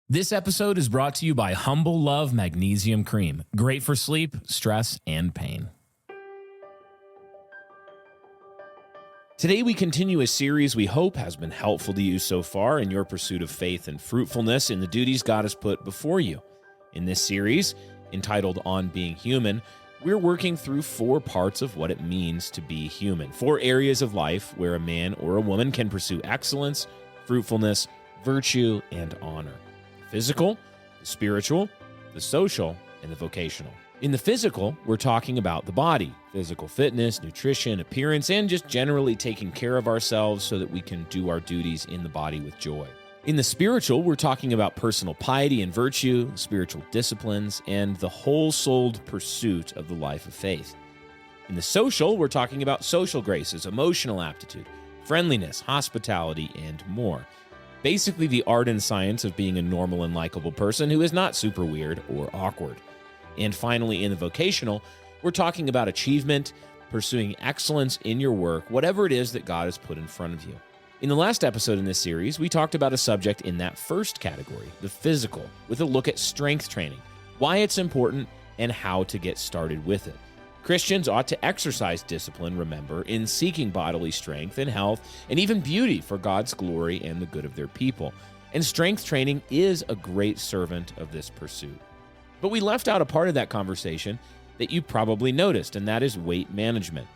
This episode is brought to you by Humble Love Magnesium Cream. Great for sleep, stress, and pain. Today we continue a series we hope has been helpful to you so far in your pursuit of faith and fruitfulness in the duties God has put before you. In this series, entitled On Being Human, we're working through 4 parts of what it means to be human. 4 areas of life where a man or a woman can pursue excellence, fruitfulness, virtue, and honor. The physical, the spiritual, the social, and the vocational. In the physical, we're talking about the body, physical fitness, nutrition, appearance, and just generally taking care of ourselves so that we can do our duties in the body with joy. In the spiritual, we're talking about personal piety and virtue, spiritual disciplines, and the whole-souled pursuit of the life of faith. In the social, we're talking about social graces, emotional aptitude, friendliness, hospitality, and more. Basically, the art and science of being a normal and likable person who is not super weird or awkward. And finally, in the vocational, we're talking about achievement, pursuing excellence in your work, whatever it is that God has put in front of you. In the last episode in this series, we talked about a subject in that first category, the physical, with a look at strength training, why it's important, and how to get started with it. Christians ought to exercise discipline, remember, in seeking bodily strength and health and even beauty for God's glory and the good of their people. And strength training is a great servant of this pursuit. But we left out a part of that conversation that you probably noticed, and that is weight management.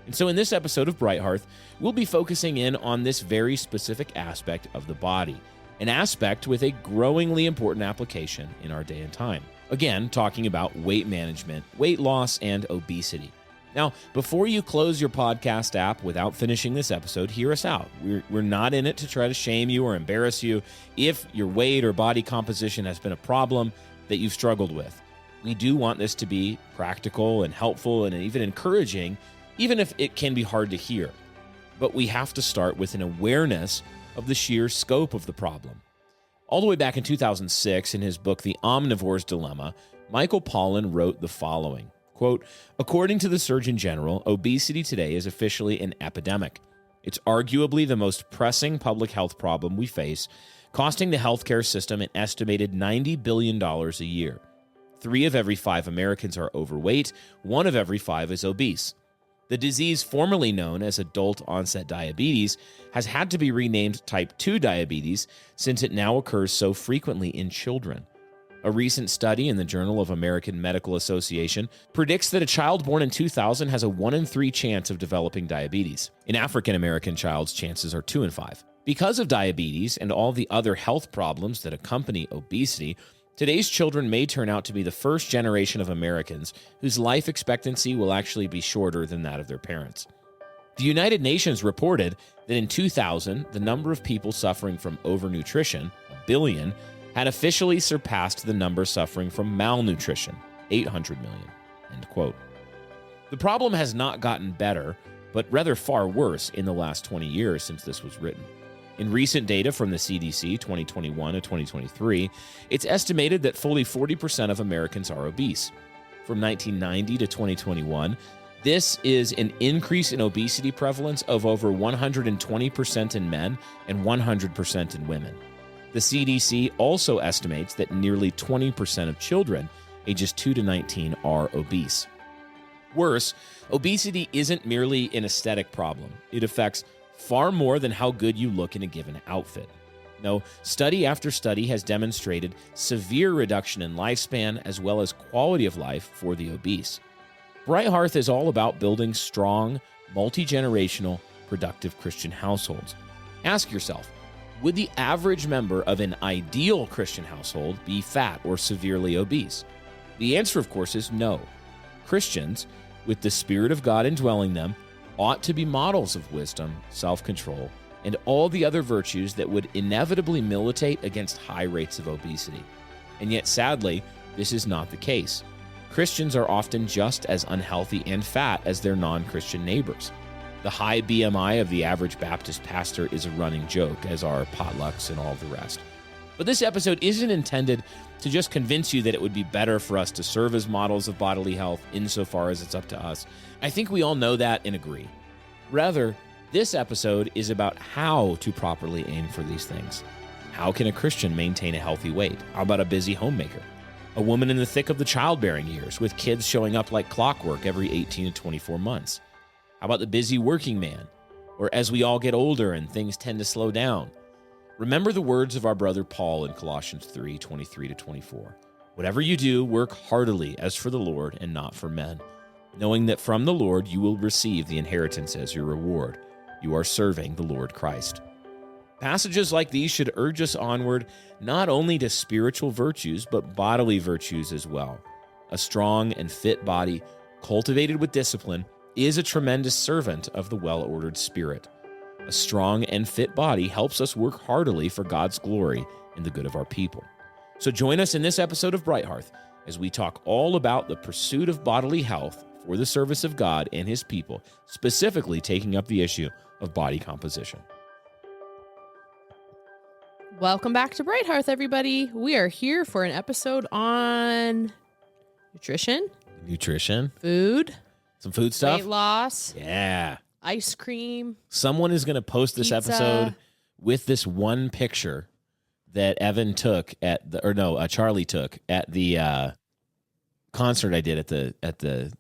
And so in this episode of Bright Hearth, we'll be focusing in on this very specific aspect of the body, an aspect with a growingly important application in our day and time. Again, talking about weight management, weight loss, and obesity. Now, before you close your podcast app without finishing this episode, hear us out. We're not in it to try to shame you or embarrass you if your weight or body composition has been a problem that you've struggled with. We do want this to be practical and helpful and even encouraging, even if it can be hard to hear. But we have to start with an awareness of the sheer scope of the problem. All the way back in 2006, in his book, The Omnivore's Dilemma, Michael Pollan wrote the following, quote, "According to the Surgeon General, obesity today is officially an epidemic. It's arguably the most pressing public health problem we face, costing the healthcare system an estimated $90 billion a year. 3 of every 5 Americans are overweight, 1 of every 5 is obese. The disease formerly known as adult-onset diabetes has had to be renamed type 2 diabetes since it now occurs so frequently in children. A recent study in the Journal of American Medical Association predicts that a child born in 2000 has a 1 in 3 chance of developing diabetes. An African-American child's chances are 2 in 5. Because of diabetes and all the other health problems that accompany obesity, today's children may turn out to be the first generation of Americans whose life expectancy will actually be shorter than that of their parents. The United Nations reported that in 2000, the number of people suffering from overnutrition, 1 billion, had officially surpassed the number suffering from malnutrition, 800 million, end quote. The problem has not gotten better, but rather far worse in the last 20 years since this was written. In recent data from the CDC 2021 to 2023, it's estimated that fully 40% of Americans are obese. From 1990 to 2021, this is an increase in obesity prevalence of over 120% in men and 100% in women. The CDC also estimates that nearly 20% of children ages 2 to 19 are obese. Worse, obesity isn't merely an aesthetic problem. It affects far more than how good you look in a given outfit. No, study after study has demonstrated severe reduction in lifespan as well as quality of life for the obese. Bright Hearth is all about building strong, multi-generational, productive Christian households. Ask yourself, would the average member of an ideal Christian household be fat or severely obese? The answer, of course, is no. Christians, with the Spirit of God indwelling them, ought to be models of wisdom, self-control, and all the other virtues that would inevitably militate against high rates of obesity. And yet, sadly, this is not the case. Christians are often just as unhealthy and fat as their non-Christian neighbors. The high BMI of the average Baptist pastor is a running joke, as are potlucks and all the rest. But this episode isn't intended to just convince you that it would be better for us to serve as models of bodily health insofar as it's up to us. I think we all know that and agree. Rather, this episode is about how to properly aim for these things. How can a Christian maintain a healthy weight? How about a busy homemaker? A woman in the thick of the childbearing years with kids showing up like clockwork every 18 to 24 months? How about the busy working man? Or as we all get older and things tend to slow down? Remember the words of our brother Paul in Colossians 3:23 to 24. Whatever you do, work heartily as for the Lord and not for men, knowing that from the Lord you will receive the inheritance as your reward. You are serving the Lord Christ. Passages like these should urge us onward, not only to spiritual virtues, but bodily virtues as well. A strong and fit body, cultivated with discipline, is a tremendous servant of the well-ordered spirit. A strong and fit body helps us work heartily for God's glory and the good of our people. So join us in this episode of Bright Hearth as we talk all about the pursuit of bodily health for the service of God and his people, specifically taking up the issue of body composition. Welcome back to Bright Hearth, everybody. We are here for an episode on nutrition, food, some food stuff, weight loss, ice cream. Someone is going to post this pizza. episode with this one picture that Evan took Charlie took at the concert I did at the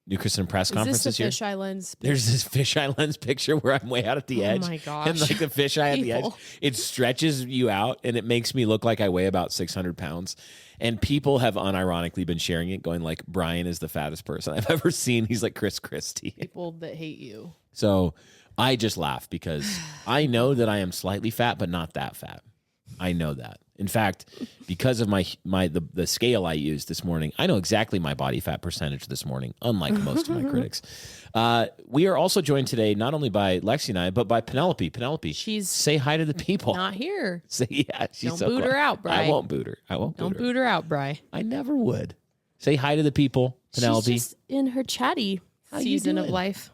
New Christian Press Conference this year. Is this the fisheye lens? There's this fisheye lens picture where I'm way out at the edge. Oh my gosh. And like the fisheye at the edge, it stretches you out and it makes me look like I weigh about 600 pounds. And people have unironically been sharing it, going like, Brian is the fattest person I've ever seen. He's like Chris Christie. People that hate you. So I just laugh because I know that I am slightly fat, but not that fat. I know that. In fact, because of the scale I used this morning, I know exactly my body fat percentage this morning, unlike most of my critics. We are also joined today not only by Lexi and I, but by Penelope. Penelope, say hi to the people. Not here. She's Don't so boot her out, Bri. I won't boot her. Don't boot her out, Bri. I never would. Say hi to the people, Penelope. She's just in her chatty season of life.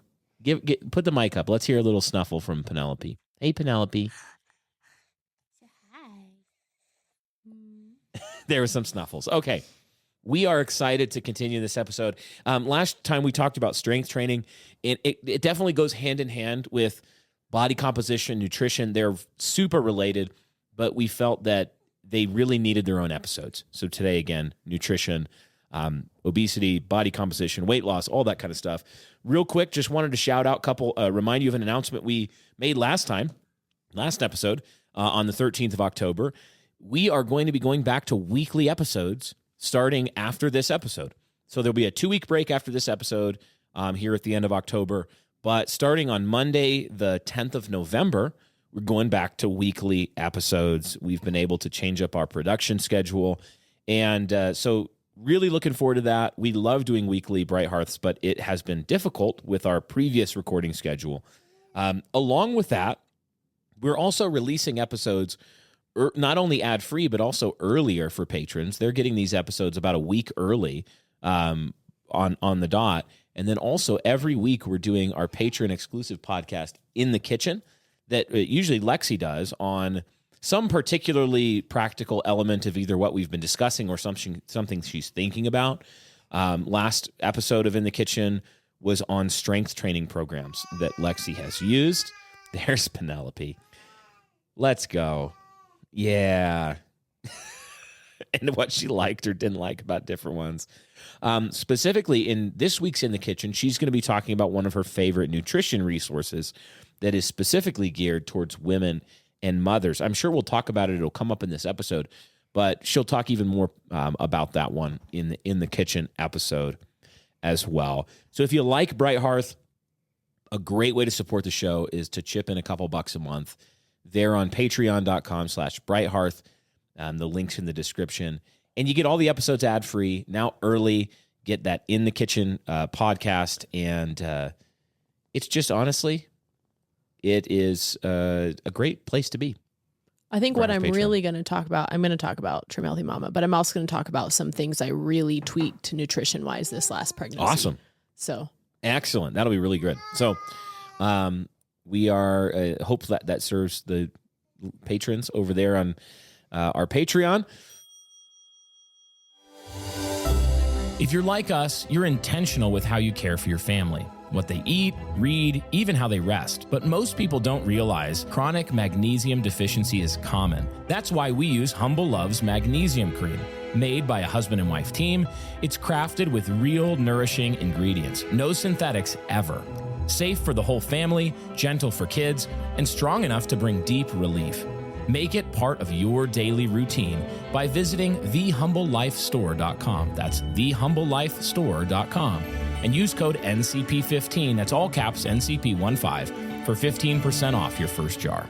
Put the mic up. Let's hear a little snuffle from Penelope. Hey, Penelope. There were some snuffles. Okay. We are excited to continue this episode. Last time we talked about strength training. It definitely goes hand in hand with body composition, nutrition. They're super related, but we felt that they really needed their own episodes. So today, again, nutrition, obesity, body composition, weight loss, all that kind of stuff. Real quick, just wanted to shout out remind you of an announcement we made last episode on the 13th of October. We are going to be going back to weekly episodes starting after this episode. So there'll be a 2-week break after this episode here at the end of October. But starting on Monday, the 10th of November, we're going back to weekly episodes. We've been able to change up our production schedule. And so really looking forward to that. We love doing weekly Bright Hearths, but it has been difficult with our previous recording schedule. Along with that, we're also releasing episodes not only ad-free, but also earlier for patrons. They're getting these episodes about a week early on the dot. And then also every week we're doing our patron-exclusive podcast In the Kitchen that usually Lexi does on some particularly practical element of either what we've been discussing or something she's thinking about. Last episode of In the Kitchen was on strength training programs that Lexi has used. There's Penelope. Let's go. Yeah. And what she liked or didn't like about different ones. Specifically in this week's In the Kitchen, she's going to be talking about one of her favorite nutrition resources that is specifically geared towards women and mothers. I'm sure we'll talk about it. It'll come up in this episode, but she'll talk even more about that one in the Kitchen episode as well. So if you like Bright Hearth, a great way to support the show is to chip in a couple bucks a month. They're on patreon.com/brighthearth. The link's in the description. And you get all the episodes ad-free, now early, get that In the Kitchen podcast. And it's just, honestly, it is a great place to be. I think what I'm really going to talk about, I'm going to talk about Trim Healthy Mama, but I'm also going to talk about some things I really tweaked nutrition-wise this last pregnancy. Awesome. So. Excellent. That'll be really good. So, we are hope that serves the patrons over there on our Patreon. If you're like us, you're intentional with how you care for your family. what they eat, read, even how they rest. But most people don't realize chronic magnesium deficiency is common. That's why we use Humble Love's Magnesium Cream. Made by a husband and wife team, it's crafted with real nourishing ingredients. No synthetics ever. Safe for the whole family, gentle for kids, and strong enough to bring deep relief. Make it part of your daily routine by visiting thehumblelifestore.com. That's thehumblelifestore.com. And use code NCP15, that's all caps NCP15, for 15% off your first jar.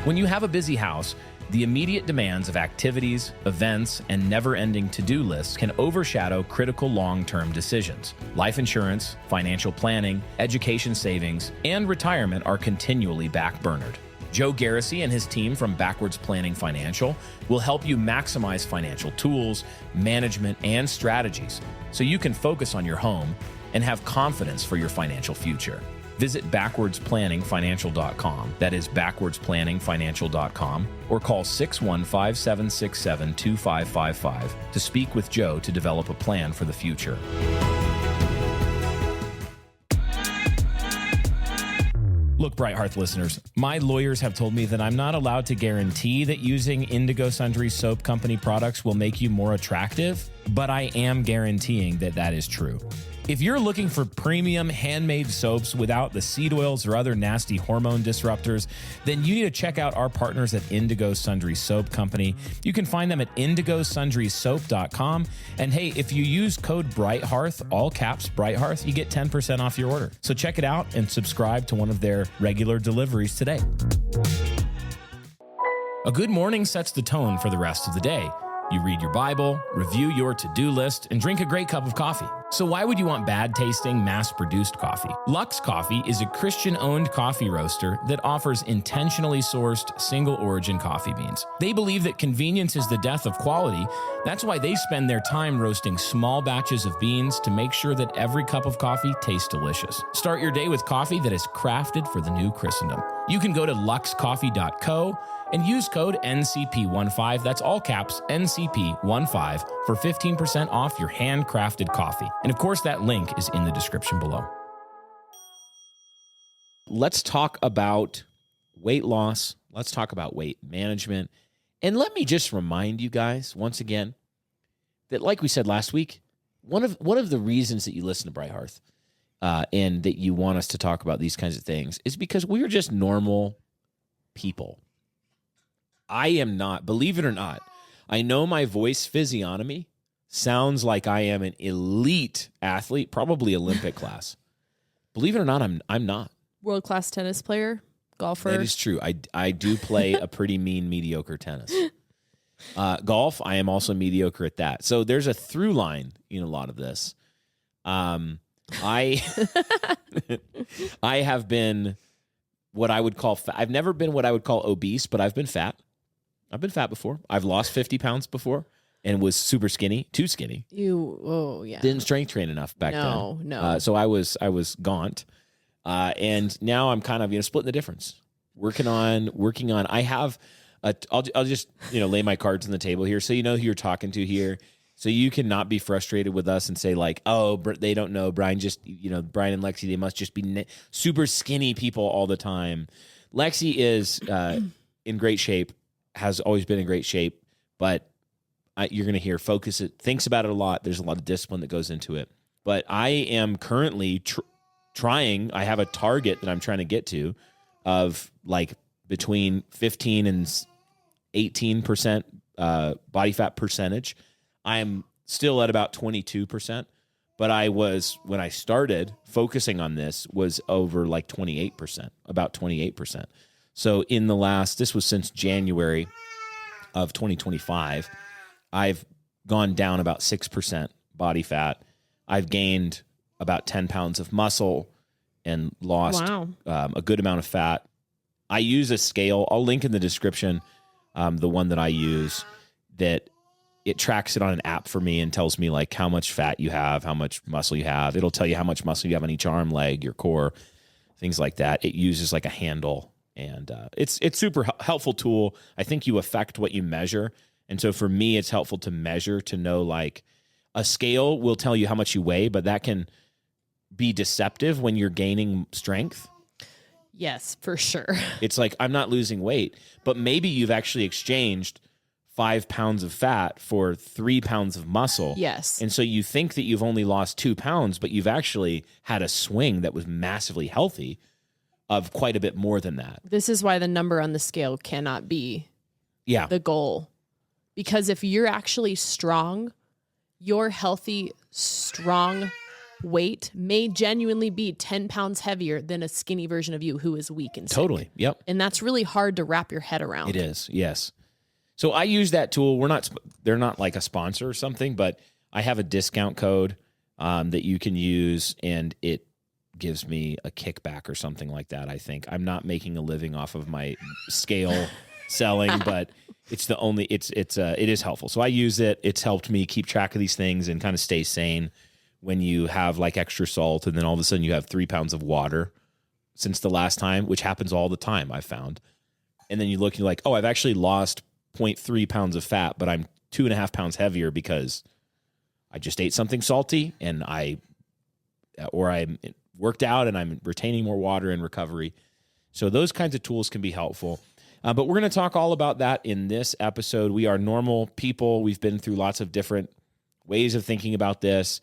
When you have a busy house, the immediate demands of activities, events, and never-ending to-do lists can overshadow critical long-term decisions. Life insurance, financial planning, education savings, and retirement are continually backburnered. Joe Garrissey and his team from Backwards Planning Financial will help you maximize financial tools, management, and strategies so you can focus on your home and have confidence for your financial future. Visit backwardspanningfinancial.com. That is backwardspanningfinancial.com, or call 615-767-2555 to speak with Joe to develop a plan for the future. Look, Bright Hearth listeners, my lawyers have told me that I'm not allowed to guarantee that using Indigo Sundry Soap Company products will make you more attractive, but I am guaranteeing that that is true. If you're looking for premium handmade soaps without the seed oils or other nasty hormone disruptors, then you need to check out our partners at Indigo Sundry Soap Company. You can find them at indigosundrysoap.com. And hey, if you use code Bright Hearth, all caps Bright Hearth, you get 10% off your order. So check it out and subscribe to one of their regular deliveries today. A good morning sets the tone for the rest of the day. You read your Bible, review your to-do list, and drink a great cup of coffee. So why would you want bad-tasting, mass-produced coffee? Lux Coffee is a Christian-owned coffee roaster that offers intentionally sourced, single-origin coffee beans. They believe that convenience is the death of quality. That's why they spend their time roasting small batches of beans to make sure that every cup of coffee tastes delicious. Start your day with coffee that is crafted for the new Christendom. You can go to luxcoffee.co and use code NCP15, that's all caps, NCP15, for 15% off your handcrafted coffee. And of course, that link is in the description below. Let's talk about weight loss. Let's talk about weight management. And let me just remind you guys, once again, that like we said last week, one of the reasons that you listen to Bright Hearth and that you want us to talk about these kinds of things is because we're just normal people. I am not, believe it or not, I know my voice physiognomy sounds like I am an elite athlete, probably Olympic class. Believe it or not, I'm not. World-class tennis player, golfer. That is true. I do play a pretty mean, mediocre tennis. Golf, I am also mediocre at that. So there's a through line in a lot of this. I have been what I would call fat. I've never been what I would call obese, but I've been fat. I've been fat before. I've lost 50 pounds before and was super skinny, too skinny. Yeah. Didn't strength train enough back then. No. So I was gaunt. And now I'm kind of, splitting the difference. Working on, I have, I'll just, lay my cards on the table here. So you know who you're talking to here. So you cannot be frustrated with us and say like, oh, they don't know. Brian Brian and Lexy, they must just be super skinny people all the time. Lexy is in great shape, has always been in great shape, but you're going to hear thinks about it a lot. There's a lot of discipline that goes into it. But I am currently trying, I have a target that I'm trying to get to of like between 15 and 18% body fat percentage. I'm still at about 22%, but when I started focusing on this, was over like 28%, about 28%. So this was since January of 2025, I've gone down about 6% body fat. I've gained about 10 pounds of muscle and lost a good amount of fat. I use a scale. I'll link in the description the one that I use that it tracks it on an app for me and tells me like how much fat you have, how much muscle you have. It'll tell you how much muscle you have on each arm, leg, your core, things like that. It uses like a handle. And it's super helpful tool. I think you affect what you measure. And so for me, it's helpful to measure, to know like, a scale will tell you how much you weigh, but that can be deceptive when you're gaining strength. Yes, for sure. It's like, I'm not losing weight, but maybe you've actually exchanged 5 pounds of fat for 3 pounds of muscle. Yes. And so you think that you've only lost 2 pounds, but you've actually had a swing that was massively healthy of quite a bit more than that. This is why the number on the scale cannot be the goal. Because if you're actually strong, your healthy, strong weight may genuinely be 10 pounds heavier than a skinny version of you who is weak and sick. Totally. Yep. And that's really hard to wrap your head around. It is. Yes. So I use that tool. They're not like a sponsor or something, but I have a discount code that you can use, and it gives me a kickback or something like that. I think I'm not making a living off of my scale selling, but it is helpful. So I use it. It's helped me keep track of these things and kind of stay sane when you have like extra salt and then all of a sudden you have 3 pounds of water since the last time, which happens all the time, I've found. And then you look, you're like, oh, I've actually lost 0.3 pounds of fat, but I'm 2.5 pounds heavier because I just ate something salty and I worked out and I'm retaining more water in recovery. So those kinds of tools can be helpful. But we're going to talk all about that in this episode. We are normal people. We've been through lots of different ways of thinking about this.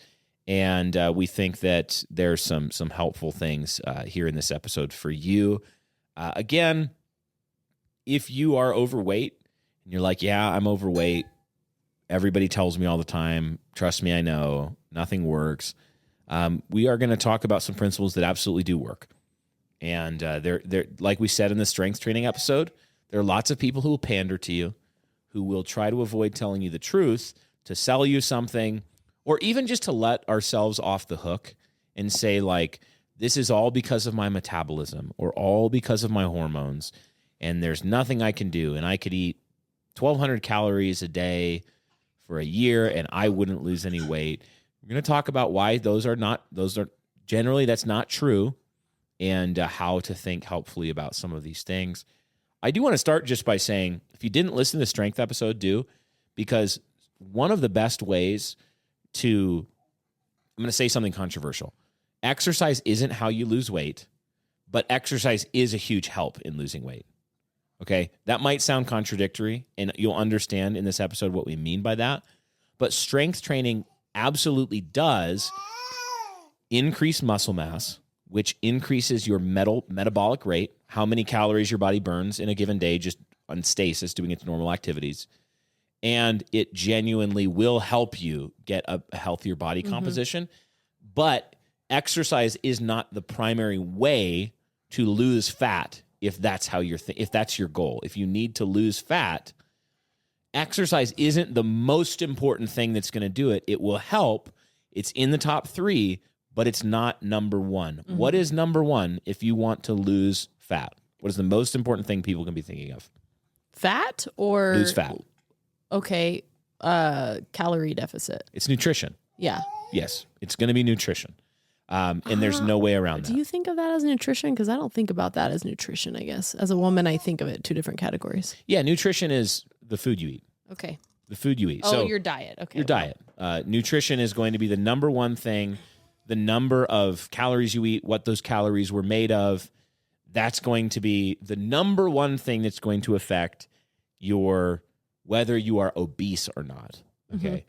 And we think that there's some helpful things here in this episode for you. Again, if you are overweight and you're like, yeah, I'm overweight, everybody tells me all the time, trust me, I know, nothing works. We are going to talk about some principles that absolutely do work. And they're like we said in the strength training episode, there are lots of people who will pander to you, who will try to avoid telling you the truth, to sell you something, or even just to let ourselves off the hook and say, like, this is all because of my metabolism or all because of my hormones, and there's nothing I can do, and I could eat 1,200 calories a day for a year, and I wouldn't lose any weight. We're going to talk about why those are generally that's not true, and how to think helpfully about some of these things. I do want to start just by saying, if you didn't listen to the strength episode, do, because one of the best ways I'm going to say something controversial. Exercise isn't how you lose weight, but exercise is a huge help in losing weight. Okay? That might sound contradictory, and you'll understand in this episode what we mean by that. But strength training absolutely does increase muscle mass, which increases your metabolic rate, how many calories your body burns in a given day just on stasis, doing its normal activities. And it genuinely will help you get a healthier body composition. But exercise is not the primary way to lose fat if that's how if that's your goal. If you need to lose fat, exercise isn't the most important thing that's going to do it. It will help. It's in the top 3, but it's not number 1. What is number 1 if you want to lose fat? What is the most important thing people can be thinking of? Fat or lose fat? Okay, calorie deficit. It's nutrition. Yeah. Yes, it's going to be nutrition. And there's no way around that. Do you think of that as nutrition? Because I don't think about that as nutrition, I guess. As a woman, I think of it 2 different categories. Yeah, nutrition is the food you eat. Okay. The food you eat. Oh, so your diet. Okay. Your diet. Nutrition is going to be the number 1 thing. The number of calories you eat, what those calories were made of, that's going to be the number 1 thing that's going to affect whether you are obese or not. Okay.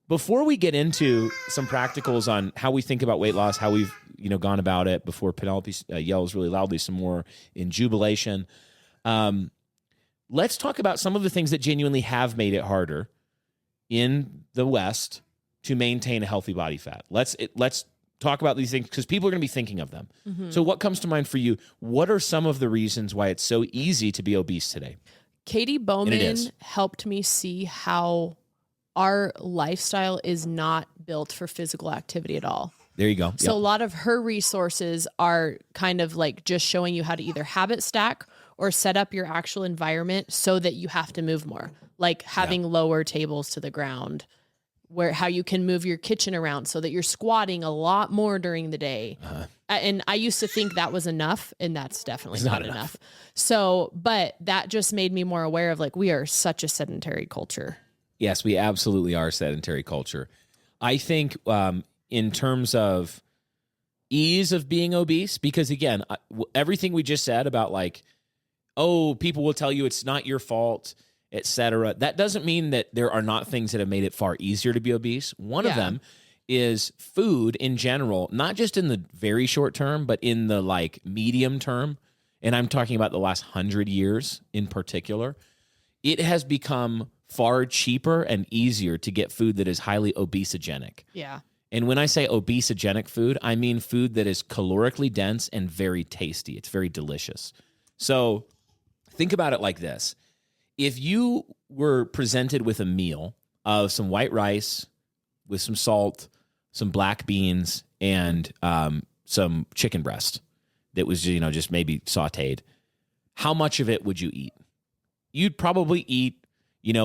Before we get into some practicals on how we think about weight loss, how we've gone about it, before Penelope yells really loudly some more in jubilation, let's talk about some of the things that genuinely have made it harder in the West to maintain a healthy body fat. Let's talk about these things because people are going to be thinking of them. So what comes to mind for you? What are some of the reasons why it's so easy to be obese today? Katie Bowman helped me see how our lifestyle is not built for physical activity at all. There you go. So a lot of her resources are kind of like just showing you how to either habit stack or set up your actual environment so that you have to move more, like having lower tables to the ground, how you can move your kitchen around so that you're squatting a lot more during the day. And I used to think that was enough, and that's definitely not enough. So, but that just made me more aware of, like, we are such a sedentary culture. Yes, we absolutely are a sedentary culture. I think in terms of ease of being obese, because again, everything we just said about like, oh, people will tell you it's not your fault, etc. That doesn't mean that there are not things that have made it far easier to be obese. One of them is food in general, not just in the very short term, but in the like medium term. And I'm talking about the last 100 years in particular. It has become far cheaper and easier to get food that is highly obesogenic. Yeah. And when I say obesogenic food, I mean food that is calorically dense and very tasty. It's very delicious. So think about it like this. If you were presented with a meal of some white rice with some salt, some black beans, and some chicken breast that was, just maybe sauteed, how much of it would you eat? You'd probably eat,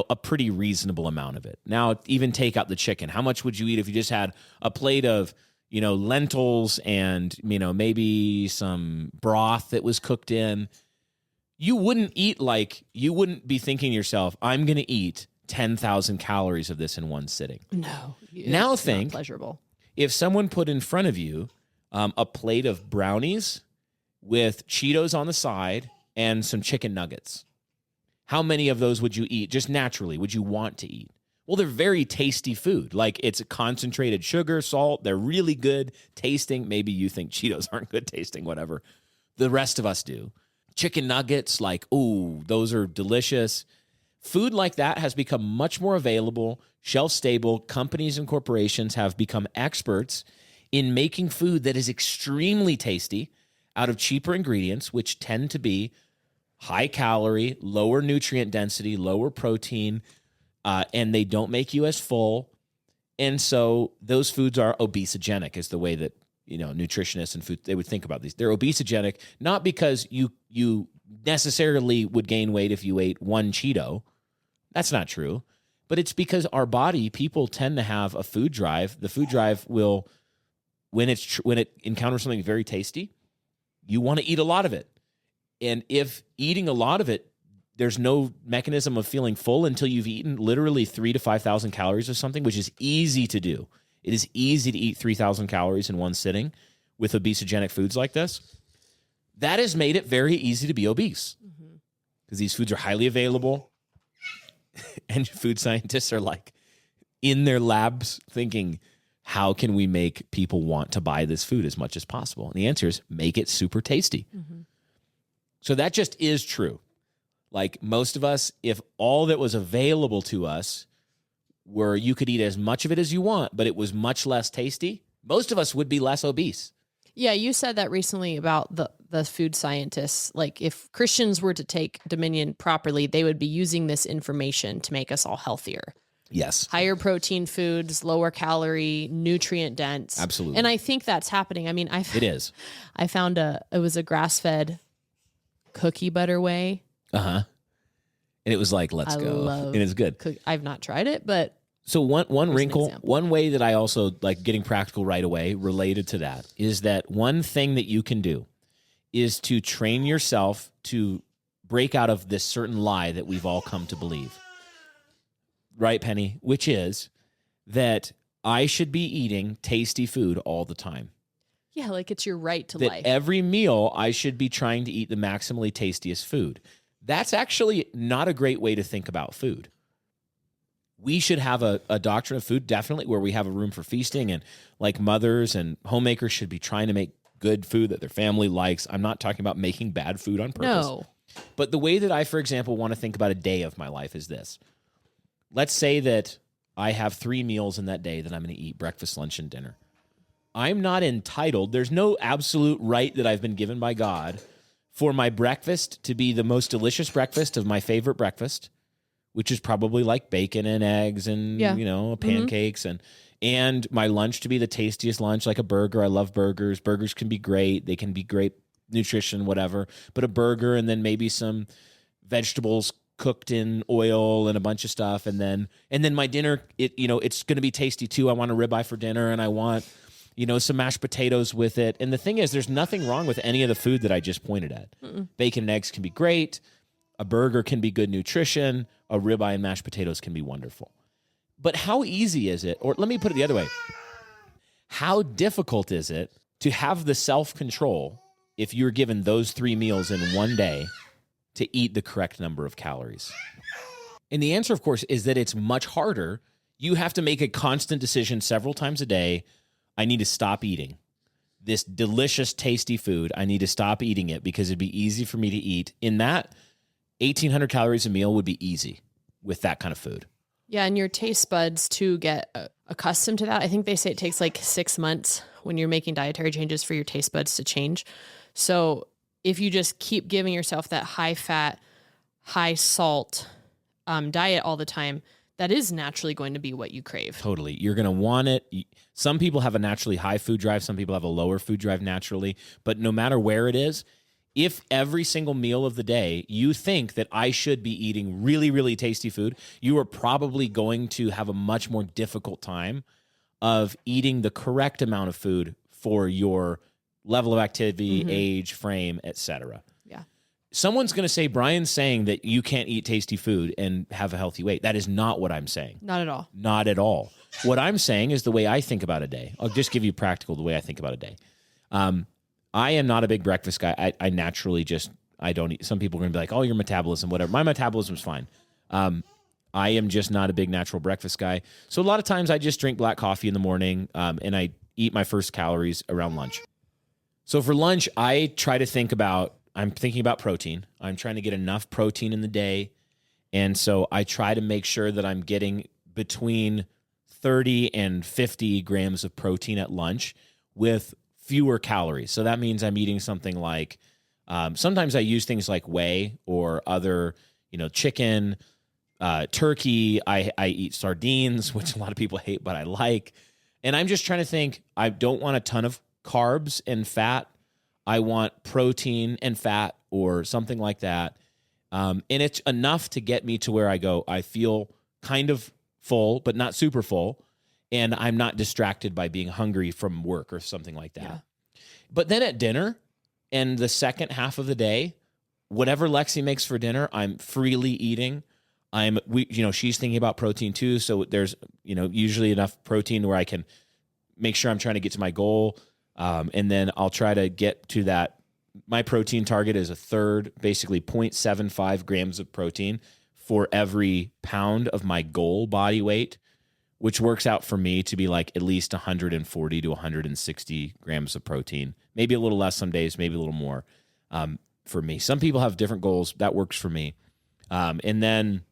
a pretty reasonable amount of it. Now, even take out the chicken. How much would you eat if you just had a plate of, lentils and, maybe some broth that was cooked in? You wouldn't be thinking to yourself, I'm going to eat 10,000 calories of this in one sitting. No. Now think, pleasurable. If someone put in front of you a plate of brownies with Cheetos on the side and some chicken nuggets, how many of those would you eat? Just naturally, would you want to eat? Well, they're very tasty food. Like, it's a concentrated sugar, salt. They're really good tasting. Maybe you think Cheetos aren't good tasting, whatever. The rest of us do. Chicken nuggets, like, ooh, those are delicious. Food like that has become much more available, shelf-stable. Companies and corporations have become experts in making food that is extremely tasty out of cheaper ingredients, which tend to be high calorie, lower nutrient density, lower protein, and they don't make you as full. And so those foods are obesogenic, is the way that nutritionists and food, they would think about these. They're obesogenic, not because you necessarily would gain weight if you ate one Cheeto. That's not true. But it's because our body, people tend to have a food drive. The food drive will, when it encounters something very tasty, you want to eat a lot of it. And if eating a lot of it, there's no mechanism of feeling full until you've eaten literally 3,000 to 5,000 calories of something, which is easy to do. It is easy to eat 3,000 calories in one sitting with obesogenic foods like this. That has made it very easy to be obese because these foods are highly available. And food scientists are like in their labs thinking, how can we make people want to buy this food as much as possible? And the answer is make it super tasty. So that just is true. Like, most of us, if all that was available to us were you could eat as much of it as you want, but it was much less tasty, most of us would be less obese. Yeah, you said that recently about the food scientists. Like, if Christians were to take dominion properly, they would be using this information to make us all healthier. Yes. Higher protein foods, lower calorie, nutrient dense. Absolutely. And I think that's happening. I mean, it is. I found it was a grass-fed cookie butter whey. And it was like, let's go. And it's good. I've not tried it, but so one wrinkle, one way that I also like getting practical right away related to that is that one thing that you can do is to train yourself to break out of this certain lie that we've all come to believe. Right, Penny? Which is that I should be eating tasty food all the time. Yeah, like it's your right to that life. Every meal I should be trying to eat the maximally tastiest food. That's actually not a great way to think about food. We should have a doctrine of food, definitely, where we have a room for feasting, and like mothers and homemakers should be trying to make good food that their family likes. I'm not talking about making bad food on purpose. No. But the way that I, for example, want to think about a day of my life is this. Let's say that I have 3 meals in that day that I'm going to eat: breakfast, lunch, and dinner. I'm not entitled. There's no absolute right that I've been given by God for my breakfast to be the most delicious breakfast of my favorite breakfast, which is probably like bacon and eggs and, pancakes, and my lunch to be the tastiest lunch, like a burger. I love burgers. Burgers can be great. They can be great nutrition, whatever, but a burger and then maybe some vegetables cooked in oil and a bunch of stuff. And then my dinner, it's going to be tasty too. I want a ribeye for dinner, and I want, some mashed potatoes with it. And the thing is, there's nothing wrong with any of the food that I just pointed at. Bacon and eggs can be great. A burger can be good nutrition. A ribeye and mashed potatoes can be wonderful. But how easy is it? Or let me put it the other way. How difficult is it to have the self-control if you're given those 3 meals in one day to eat the correct number of calories? And the answer, of course, is that it's much harder. You have to make a constant decision several times a day. I need to stop eating this delicious, tasty food. I need to stop eating it because it'd be easy for me to eat. In that, 1,800 calories a meal would be easy with that kind of food. Yeah, and your taste buds to get accustomed to that. I think they say it takes like 6 months when you're making dietary changes for your taste buds to change. So if you just keep giving yourself that high fat, high salt diet all the time, that is naturally going to be what you crave. Totally. You're going to want it. Some people have a naturally high food drive. Some people have a lower food drive naturally. But no matter where it is, if every single meal of the day you think that I should be eating really, really tasty food, you are probably going to have a much more difficult time of eating the correct amount of food for your level of activity, age, frame, etc. Yeah. Someone's going to say, Brian's saying that you can't eat tasty food and have a healthy weight. That is not what I'm saying. Not at all. Not at all. What I'm saying is the way I think about a day. I'll just give you practical the way I think about a day. I am not a big breakfast guy. I naturally just, I don't eat. Some people are going to be like, oh, your metabolism, whatever. My metabolism's fine. I am just not a big natural breakfast guy. So a lot of times I just drink black coffee in the morning and I eat my first calories around lunch. So for lunch, I try to think about, I'm thinking about protein. I'm trying to get enough protein in the day. And so I try to make sure that I'm getting between 30 and 50 grams of protein at lunch with fewer calories. So that means I'm eating something like, sometimes I use things like whey or other, chicken, turkey. I eat sardines, which a lot of people hate, but I like. And I'm just trying to think, I don't want a ton of carbs and fat. I want protein and fat or something like that. And it's enough to get me to where I go, I feel kind of full, but not super full. And I'm not distracted by being hungry from work or something like that. Yeah. But then at dinner and the second half of the day, whatever Lexi makes for dinner, I'm freely eating. She's thinking about protein too. So there's, usually enough protein where I can make sure I'm trying to get to my goal. And then I'll try to get to that. My protein target is a third, basically 0.75 grams of protein for every pound of my goal body weight, which works out for me to be like at least 140 to 160 grams of protein, maybe a little less some days, maybe a little more for me. Some people have different goals. That works for me. And then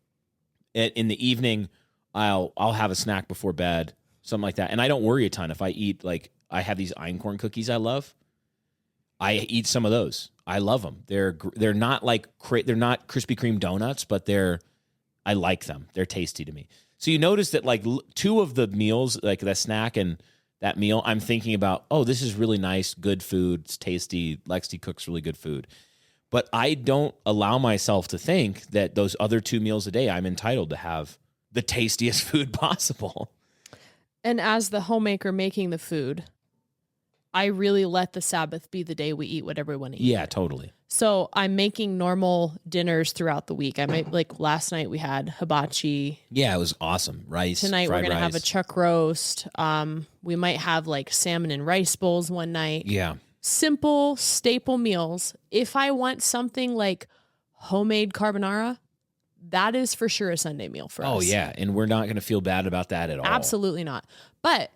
in the evening, I'll have a snack before bed, something like that. And I don't worry a ton. If I eat, I have these einkorn cookies I love. I eat some of those. I love them. They're not they're not Krispy Kreme donuts, but I like them. They're tasty to me. So you notice that two of the meals, like that snack and that meal, I'm thinking about, oh, this is really nice, good food. It's tasty. Lexi cooks really good food. But I don't allow myself to think that those other 2 meals a day, I'm entitled to have the tastiest food possible. And as the homemaker making the food, I really let the Sabbath be the day we eat whatever we want to eat. Yeah, totally. So I'm making normal dinners throughout the week. I might last night we had hibachi. Yeah, it was awesome. Rice. Tonight we're gonna have a chuck roast. We might have salmon and rice bowls one night. Yeah. Simple staple meals. If I want something like homemade carbonara, that is for sure a Sunday meal for us. Oh yeah, and we're not going to feel bad about that at all. Absolutely not. But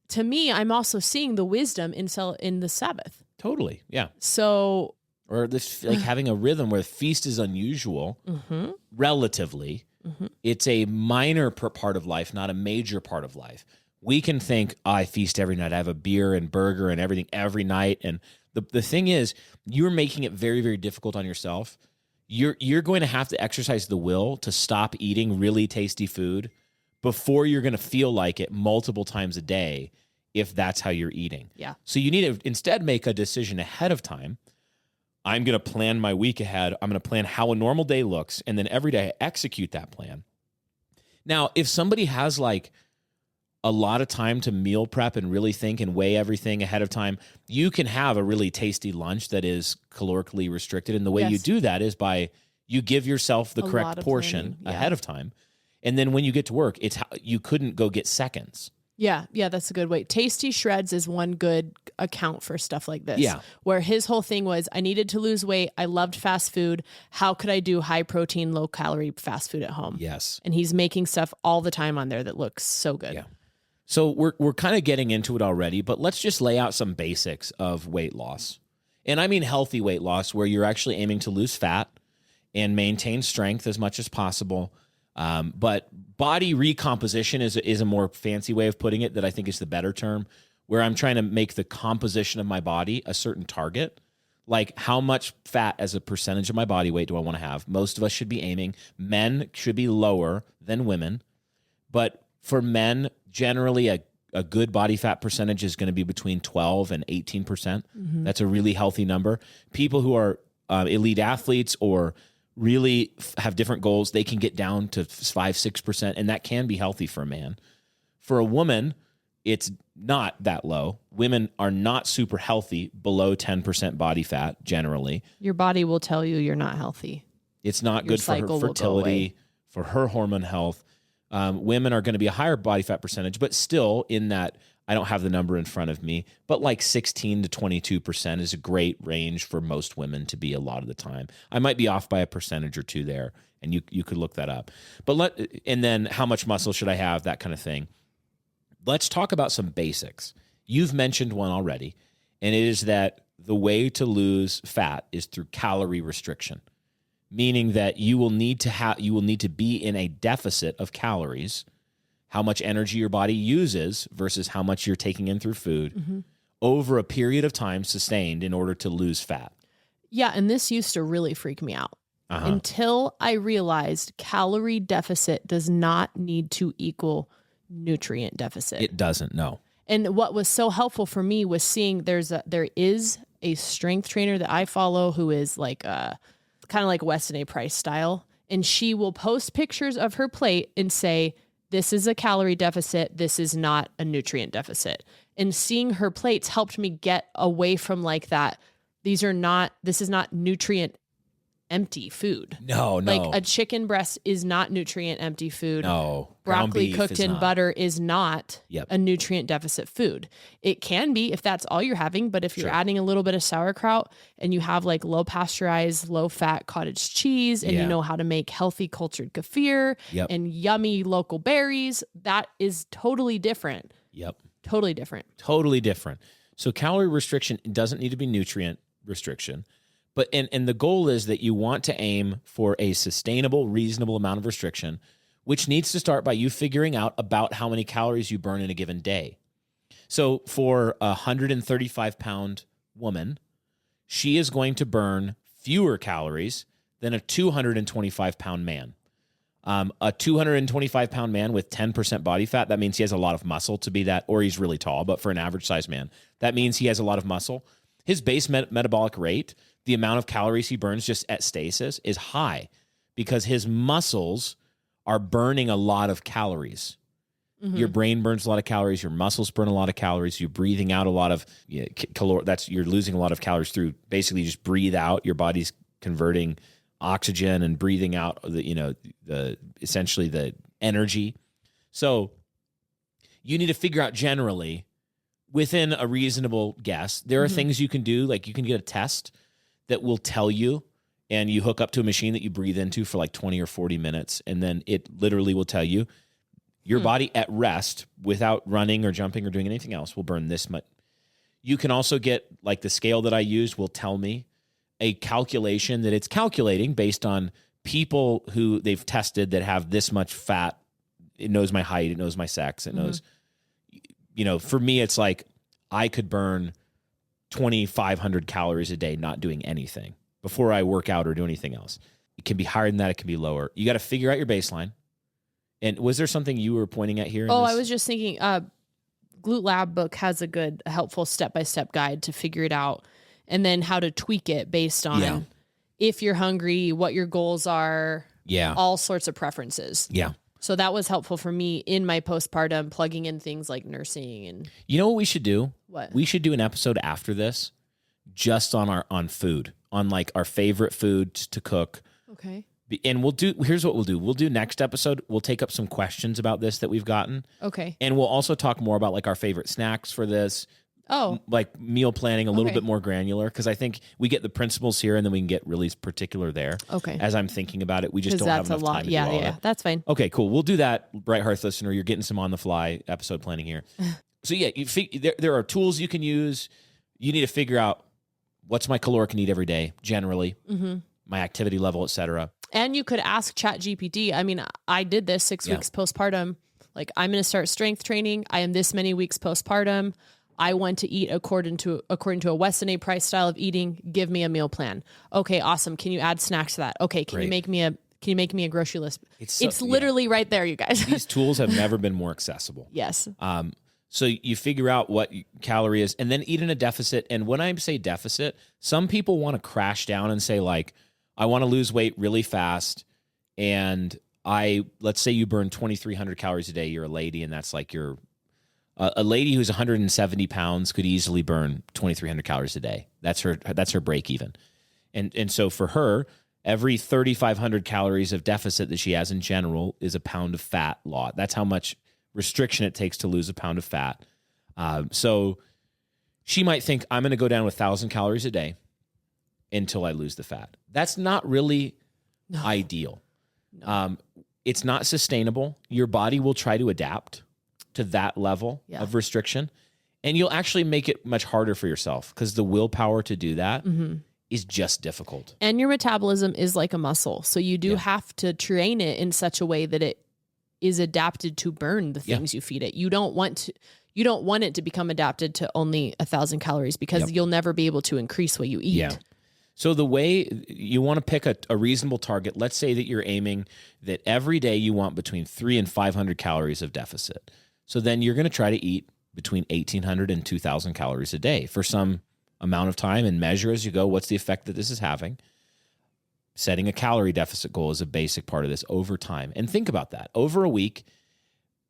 to me, I'm also seeing the wisdom in the Sabbath. Totally, yeah. So, or this having a rhythm where feast is unusual, relatively. It's a minor part of life, not a major part of life. We can think, I feast every night. I have a beer and burger and everything every night. And the thing is, you're making it very, very difficult on yourself. You're going to have to exercise the will to stop eating really tasty food before you're going to feel like it multiple times a day if that's how you're eating. Yeah. So you need to instead make a decision ahead of time. I'm going to plan my week ahead. I'm going to plan how a normal day looks, and then every day I execute that plan. Now, if somebody has a lot of time to meal prep and really think and weigh everything ahead of time, you can have a really tasty lunch that is calorically restricted. And the way you do that is by you give yourself the correct portion ahead of time. And then when you get to work, you couldn't go get seconds. Yeah, that's a good way. Tasty Shreds is one good account for stuff like this. Yeah. Where his whole thing was, I needed to lose weight. I loved fast food. How could I do high protein, low calorie fast food at home? Yes. And he's making stuff all the time on there that looks so good. Yeah. So we're kind of getting into it already, but let's just lay out some basics of weight loss. And I mean healthy weight loss, where you're actually aiming to lose fat and maintain strength as much as possible. But body recomposition is a more fancy way of putting it that I think is the better term, where I'm trying to make the composition of my body a certain target. Like, how much fat as a percentage of my body weight do I want to have? Most of us should be aiming. Men should be lower than women. But for men, generally a good body fat percentage is going to be between 12 and 18%. Mm-hmm. That's a really healthy number. People who are elite athletes or really have different goals, they can get down to 5-6%, and that can be healthy for a man. For a woman, it's not that low. Women are not super healthy below 10% body fat generally. Your body will tell you you're not healthy. It's not good for her fertility, for her hormone health. Women are going to be a higher body fat percentage, but still in that, I don't have the number in front of me, but like 16 to 22% is a great range for most women to be a lot of the time. I might be off by a percentage or two there, and you could look that up. But and then how much muscle should I have, that kind of thing. Let's talk about some basics. You've mentioned one already, and it is that the way to lose fat is through calorie restriction, meaning that you will need to be in a deficit of calories, how much energy your body uses versus how much you're taking in through food over a period of time sustained in order to lose fat. Yeah, and this used to really freak me out until I realized calorie deficit does not need to equal nutrient deficit. It doesn't, no. And what was so helpful for me was seeing there is a strength trainer that I follow who is like kind of like Weston A. Price style, and she will post pictures of her plate and say, this is a calorie deficit. This is not a nutrient deficit. And seeing her plates helped me get away from like that. This is not nutrient empty food. No. Like a chicken breast is not nutrient empty food. No. Broccoli cooked in butter is not Yep. a nutrient deficit food. It can be if that's all you're having, but if you're Sure. adding a little bit of sauerkraut and you have like low pasteurized, low fat cottage cheese and you know how to make healthy cultured kefir and yummy local berries, that is totally different. Yep. Totally different. Totally different. So calorie restriction doesn't need to be nutrient restriction. But and the goal is that you want to aim for a sustainable, reasonable amount of restriction, which needs to start by you figuring out about how many calories you burn in a given day. So for a 135-pound woman, she is going to burn fewer calories than a 225-pound man. A 225-pound man with 10% body fat, that means he has a lot of muscle to be that, or he's really tall, but for an average-sized man, that means he has a lot of muscle. His base metabolic rate, the amount of calories he burns just at stasis, is high because his muscles are burning a lot of calories. Mm-hmm. Your brain burns a lot of calories. Your muscles burn a lot of calories. You're breathing out a lot of you're losing a lot of calories through basically just breathe out. Your body's converting oxygen and breathing out the essentially the energy. So you need to figure out generally within a reasonable guess. There are things you can do, like you can get a test that will tell you, and you hook up to a machine that you breathe into for like 20 or 40 minutes, and then it literally will tell you your body at rest without running or jumping or doing anything else will burn this much. You can also get, like the scale that I used will tell me a calculation that it's calculating based on people who they've tested that have this much fat. It knows my height. It knows my sex. It knows, for me, it's like I could burn 2,500 calories a day not doing anything before I work out or do anything else. It can be higher than that. It can be lower. You got to figure out your baseline. And was there something you were pointing at here? I was just thinking, Glute Lab book has a helpful step-by-step guide to figure it out, and then how to tweak it based on if you're hungry, what your goals are, all sorts of preferences. Yeah. So that was helpful for me in my postpartum, plugging in things like nursing. And you know what we should do? What? We should do an episode after this just on food, on like our favorite foods to cook. Okay. And here's what we'll do. We'll do next episode. We'll take up some questions about this that we've gotten. Okay. And we'll also talk more about like our favorite snacks for this. Oh. Like meal planning a little bit more granular, because I think we get the principles here and then we can get really particular there. Okay. As I'm thinking about it, we just don't have enough time to do all of it. That's fine. Okay, cool. We'll do that, Bright Hearth listener. You're getting some on the fly episode planning here. So yeah, there are tools you can use. You need to figure out what's my caloric need every day, generally, my activity level, et cetera. And you could ask ChatGPT. I mean, I did this 6 weeks postpartum. Like, I'm going to start strength training. I am this many weeks postpartum. I want to eat according to a Weston A. Price style of eating. Give me a meal plan. Okay, awesome. Can you add snacks to that? Okay, can you make me a grocery list? It's literally right there, you guys. These tools have never been more accessible. Yes. So you figure out what calorie is, and then eat in a deficit. And when I say deficit, some people want to crash down and say, like, I want to lose weight really fast, and let's say you burn 2,300 calories a day. You're a lady, and that's like a lady who's 170 pounds could easily burn 2,300 calories a day. That's her break even. And so for her, every 3,500 calories of deficit that she has in general is a pound of fat loss. That's how much restriction it takes to lose a pound of fat. So she might think, I'm going to go down 1,000 calories a day until I lose the fat. That's not really ideal. No. It's not sustainable. Your body will try to adapt to that level of restriction, and you'll actually make it much harder for yourself because the willpower to do that is just difficult. And your metabolism is like a muscle. So you do have to train it in such a way that it is adapted to burn the things you feed it. You don't want it to become adapted to only 1,000 calories because you'll never be able to increase what you eat. Yeah. So the way you want to pick a reasonable target, let's say that you're aiming that every day you want between 300 and 500 calories of deficit. So then you're going to try to eat between 1,800 and 2,000 calories a day for some amount of time and measure as you go what's the effect that this is having. Setting a calorie deficit goal is a basic part of this over time. And think about that. Over a week,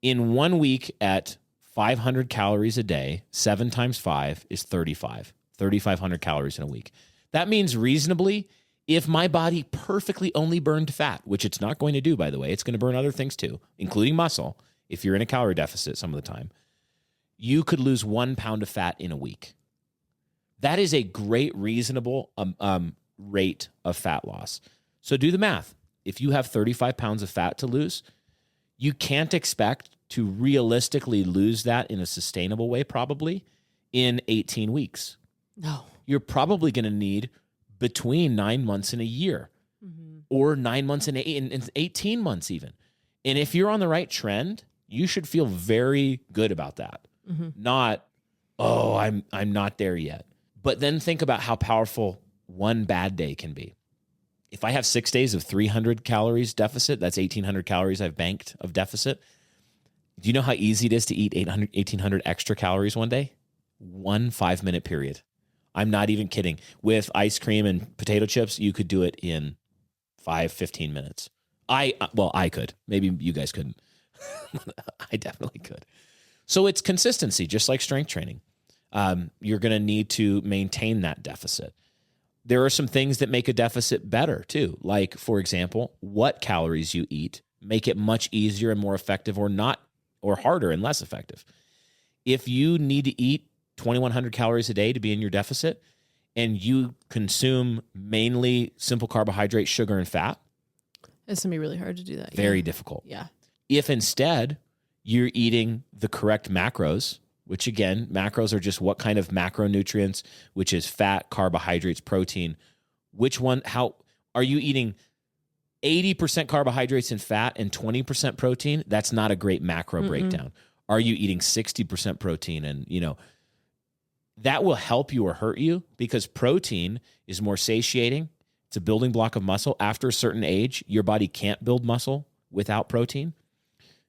in 1 week at 500 calories a day, 7 times 5 is 3,500 calories in a week. That means reasonably, if my body perfectly only burned fat, which it's not going to do, by the way, it's going to burn other things too, including muscle, if you're in a calorie deficit some of the time, you could lose 1 pound of fat in a week. That is a great, reasonable rate of fat loss. So do the math. If you have 35 pounds of fat to lose, you can't expect to realistically lose that in a sustainable way probably in 18 weeks. No. You're probably going to need between 9 months and a year or 9 months and 18 months even. And if you're on the right trend, you should feel very good about that. Not, oh, I'm not there yet. But then think about how powerful one bad day can be. If I have 6 days of 300 calories deficit, that's 1,800 calories I've banked of deficit. Do you know how easy it is to eat 1,800 extra calories one day? 1 5-minute period. I'm not even kidding. With ice cream and potato chips, you could do it in 5-15 minutes. I could. Maybe you guys couldn't. I definitely could. So it's consistency, just like strength training. You're going to need to maintain that deficit. There are some things that make a deficit better too. Like, for example, what calories you eat make it much easier and more effective or harder and less effective. If you need to eat 2,100 calories a day to be in your deficit and you consume mainly simple carbohydrates, sugar, and fat, it's going to be really hard to do that. Very difficult. Yeah. If instead you're eating the correct macros, which again, macros are just what kind of macronutrients, which is fat, carbohydrates, protein. How are you eating 80% carbohydrates and fat and 20% protein? That's not a great macro breakdown. Are you eating 60% protein? And, that will help you or hurt you because protein is more satiating. It's a building block of muscle. After a certain age, your body can't build muscle without protein.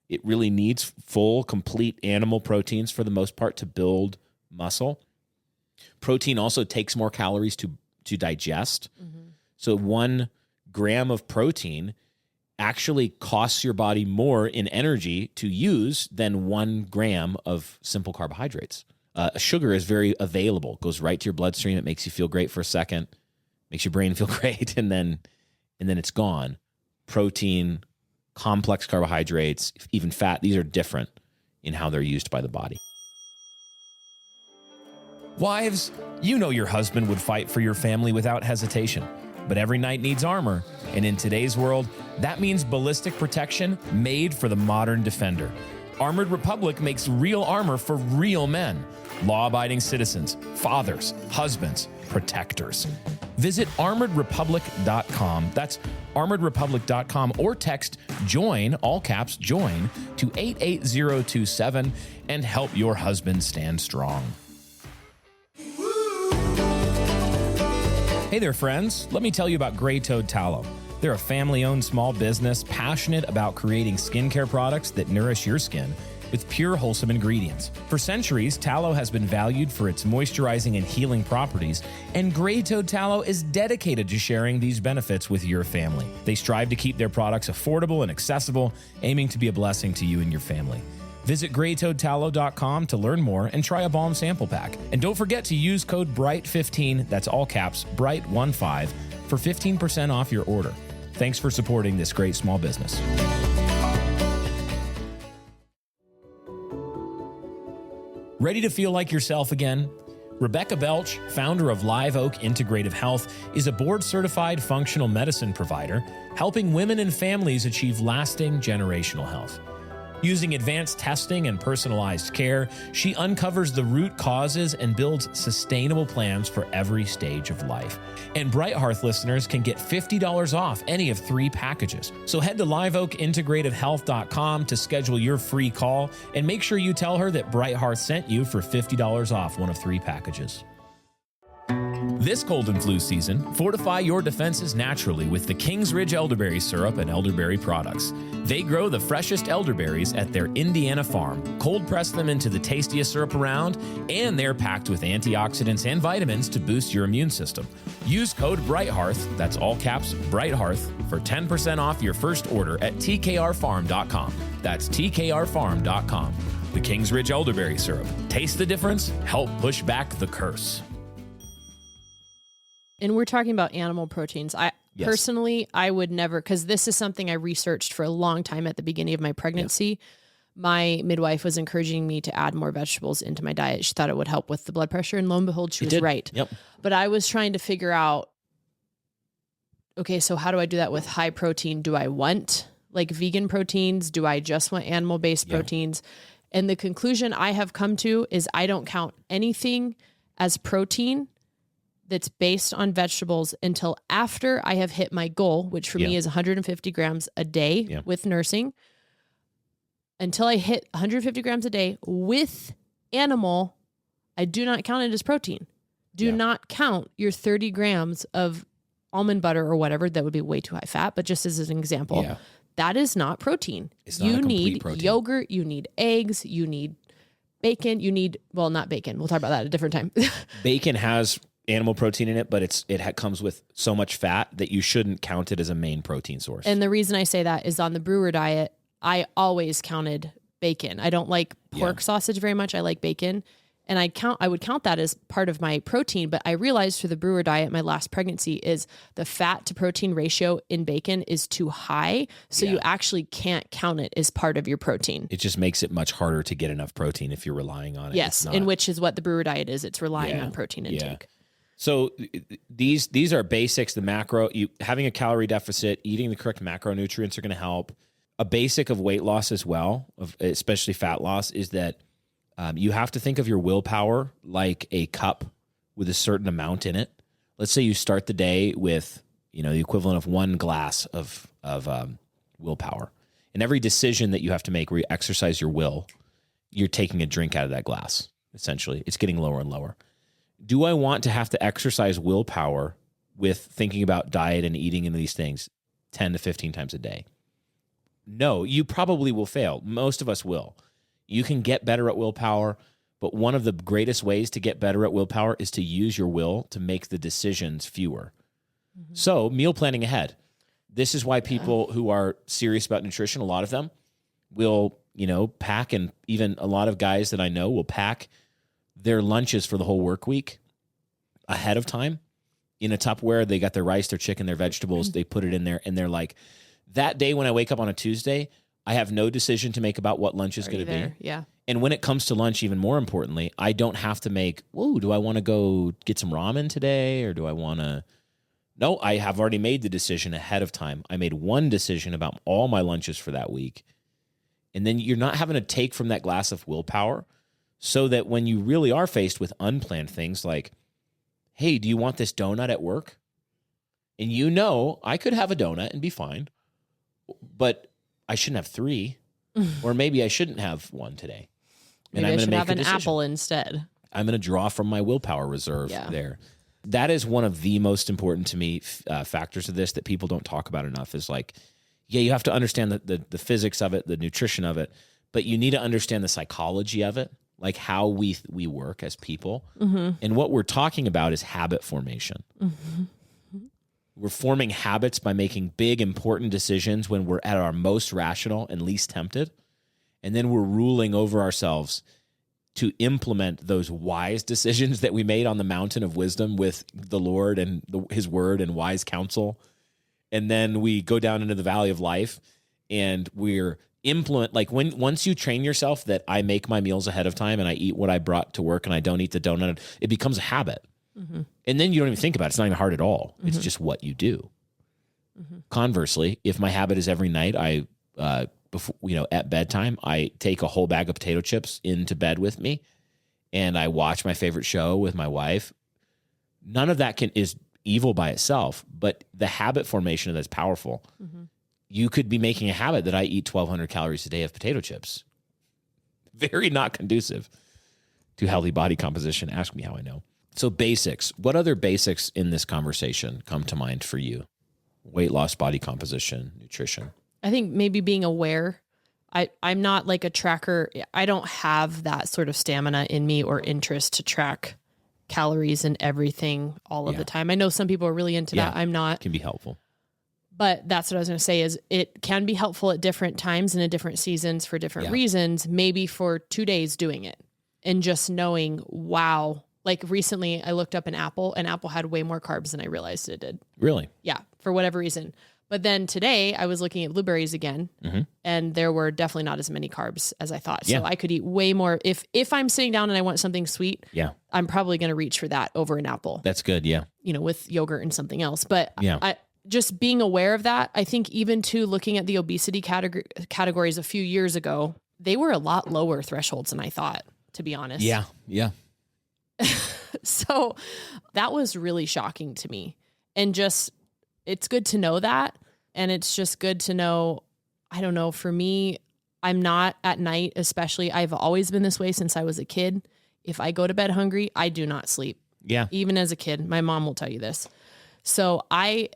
It really needs full, complete animal proteins for the most part to build muscle. Protein also takes more calories to digest. So 1 gram of protein actually costs your body more in energy to use than 1 gram of simple carbohydrates. Sugar is very available, goes right to your bloodstream. It makes you feel great for a second, makes your brain feel great, and then it's gone. protein, complex carbohydrates, even fat, these are different in how they're used by the body. Wives, you know your husband would fight for your family without hesitation, but every knight needs armor, and in today's world, that means ballistic protection made for the modern defender. Armored Republic makes real armor for real men, law-abiding citizens, fathers, husbands, protectors. Visit armoredrepublic.com. That's armoredrepublic.com, or text JOIN, all caps JOIN, to 88027 and help your husband stand strong. Hey there, friends. Let me tell you about Gray Toad Tallow. They're a family-owned small business passionate about creating skincare products that nourish your skin with pure, wholesome ingredients. For centuries, tallow has been valued for its moisturizing and healing properties, and Gray Toad Tallow is dedicated to sharing these benefits with your family. They strive to keep their products affordable and accessible, aiming to be a blessing to you and your family. Visit graytoadtallow.com to learn more and try a balm sample pack. And don't forget to use code BRIGHT15, that's all caps, BRIGHT15, for 15% off your order. Thanks for supporting this great small business. Ready to feel like yourself again? Rebecca Belch, founder of Live Oak Integrative Health, is a board-certified functional medicine provider helping women and families achieve lasting generational health. Using advanced testing and personalized care, she uncovers the root causes and builds sustainable plans for every stage of life. And Bright Hearth listeners can get $50 off any of 3 packages. So head to liveoakintegrativehealth.com to schedule your free call, and make sure you tell her that Bright Hearth sent you for $50 off one of 3 packages. This cold and flu season, fortify your defenses naturally with the Kings Ridge elderberry syrup and elderberry products. They grow the freshest elderberries at their Indiana farm, cold press them into the tastiest syrup around, and they're packed with antioxidants and vitamins to boost your immune system. Use code BRIGHTHEARTH, that's all caps, BRIGHTHEARTH, for 10% off your first order at tkrfarm.com. That's tkrfarm.com. The Kings Ridge elderberry syrup. Taste the difference, help push back the curse. And we're talking about animal proteins. Personally, I would never, because this is something I researched for a long time at the beginning of my pregnancy. Yep. My midwife was encouraging me to add more vegetables into my diet. She thought it would help with the blood pressure, and lo and behold, she was right. Yep. But I was trying to figure out, okay, so how do I do that with high protein? Do I want like vegan proteins? Do I just want animal-based proteins? And the conclusion I have come to is I don't count anything as protein that's based on vegetables until after I have hit my goal, which for me is 150 grams a day with nursing. Until I hit 150 grams a day with animal, I do not count it as protein. Do not count your 30 grams of almond butter or whatever. That would be way too high fat, but just as an example, that is not protein. It's not a complete protein. Yogurt, you need eggs, you need bacon, you need, well, not bacon. We'll talk about that at a different time. Bacon has animal protein in it, but it comes with so much fat that you shouldn't count it as a main protein source. And the reason I say that is on the brewer diet, I always counted bacon. I don't like pork sausage very much. I like bacon. And I would count that as part of my protein, but I realized through the brewer diet, my last pregnancy, is the fat to protein ratio in bacon is too high. So you actually can't count it as part of your protein. It just makes it much harder to get enough protein if you're relying on it. Yes. And which is what the brewer diet is. It's relying on protein intake. So these are basics. The macro, having a calorie deficit, eating the correct macronutrients are going to help. A basic of weight loss as well, especially fat loss, is that you have to think of your willpower like a cup with a certain amount in it. Let's say you start the day with the equivalent of 1 glass of willpower. And every decision that you have to make where you exercise your will, you're taking a drink out of that glass, essentially. It's getting lower and lower. Do I want to have to exercise willpower with thinking about diet and eating and these things 10 to 15 times a day? No, you probably will fail. Most of us will. You can get better at willpower, but one of the greatest ways to get better at willpower is to use your will to make the decisions fewer. Mm-hmm. So meal planning ahead. This is why people who are serious about nutrition, a lot of them will, pack, and even a lot of guys that I know will pack their lunches for the whole work week ahead of time in a Tupperware. They got their rice, their chicken, their vegetables. They put it in there, and they're like, That day when I wake up on a Tuesday, I have no decision to make about what lunch is going to be. Yeah. And when it comes to lunch, even more importantly, I don't have to make, do I want to go get some ramen today or do I want to? No, I have already made the decision ahead of time. I made one decision about all my lunches for that week. And then you're not having to take from that glass of willpower so that when you really are faced with unplanned things like, hey, do you want this donut at work? And I could have a donut and be fine, but I shouldn't have 3, or maybe I shouldn't have 1 today. Maybe I should have an apple instead. I'm going to draw from my willpower reserve there. That is one of the most important to me factors of this that people don't talk about enough is like, you have to understand the physics of it, the nutrition of it, but you need to understand the psychology of it, like how we work as people. Mm-hmm. And what we're talking about is habit formation. Mm-hmm. We're forming habits by making big, important decisions when we're at our most rational and least tempted. And then we're ruling over ourselves to implement those wise decisions that we made on the mountain of wisdom with the Lord and his word and wise counsel. And then we go down into the valley of life and we're once you train yourself that I make my meals ahead of time and I eat what I brought to work and I don't eat the donut, it becomes a habit. Mm-hmm. And then you don't even think about it. It's not even hard at all. Mm-hmm. It's just what you do. Mm-hmm. Conversely, if my habit is every night, at bedtime, I take a whole bag of potato chips into bed with me and I watch my favorite show with my wife. None of that is evil by itself, but the habit formation of that's powerful. Mm-hmm. You could be making a habit that I eat 1,200 calories a day of potato chips. Very not conducive to healthy body composition. Ask me how I know. So basics. What other basics in this conversation come to mind for you? Weight loss, body composition, nutrition. I think maybe being aware. I'm not like a tracker. I don't have that sort of stamina in me or interest to track calories and everything all of the time. I know some people are really into that. I'm not. It can be helpful. But that's what I was going to say is it can be helpful at different times and at different seasons for different reasons, maybe for 2 days doing it and just knowing, wow. Like recently I looked up an apple and apple had way more carbs than I realized it did. Really? Yeah. For whatever reason. But then today I was looking at blueberries again and there were definitely not as many carbs as I thought. So I could eat way more. If I'm sitting down and I want something sweet, I'm probably going to reach for that over an apple. That's good. Yeah. With yogurt and something else. But just being aware of that, I think even to looking at the obesity categories a few years ago, they were a lot lower thresholds than I thought, to be honest. Yeah. Yeah. So that was really shocking to me. And just, it's good to know that. And it's just good to know, I don't know, for me, I'm not at night, especially. I've always been this way since I was a kid. If I go to bed hungry, I do not sleep. Yeah. Even as a kid, my mom will tell you this. So I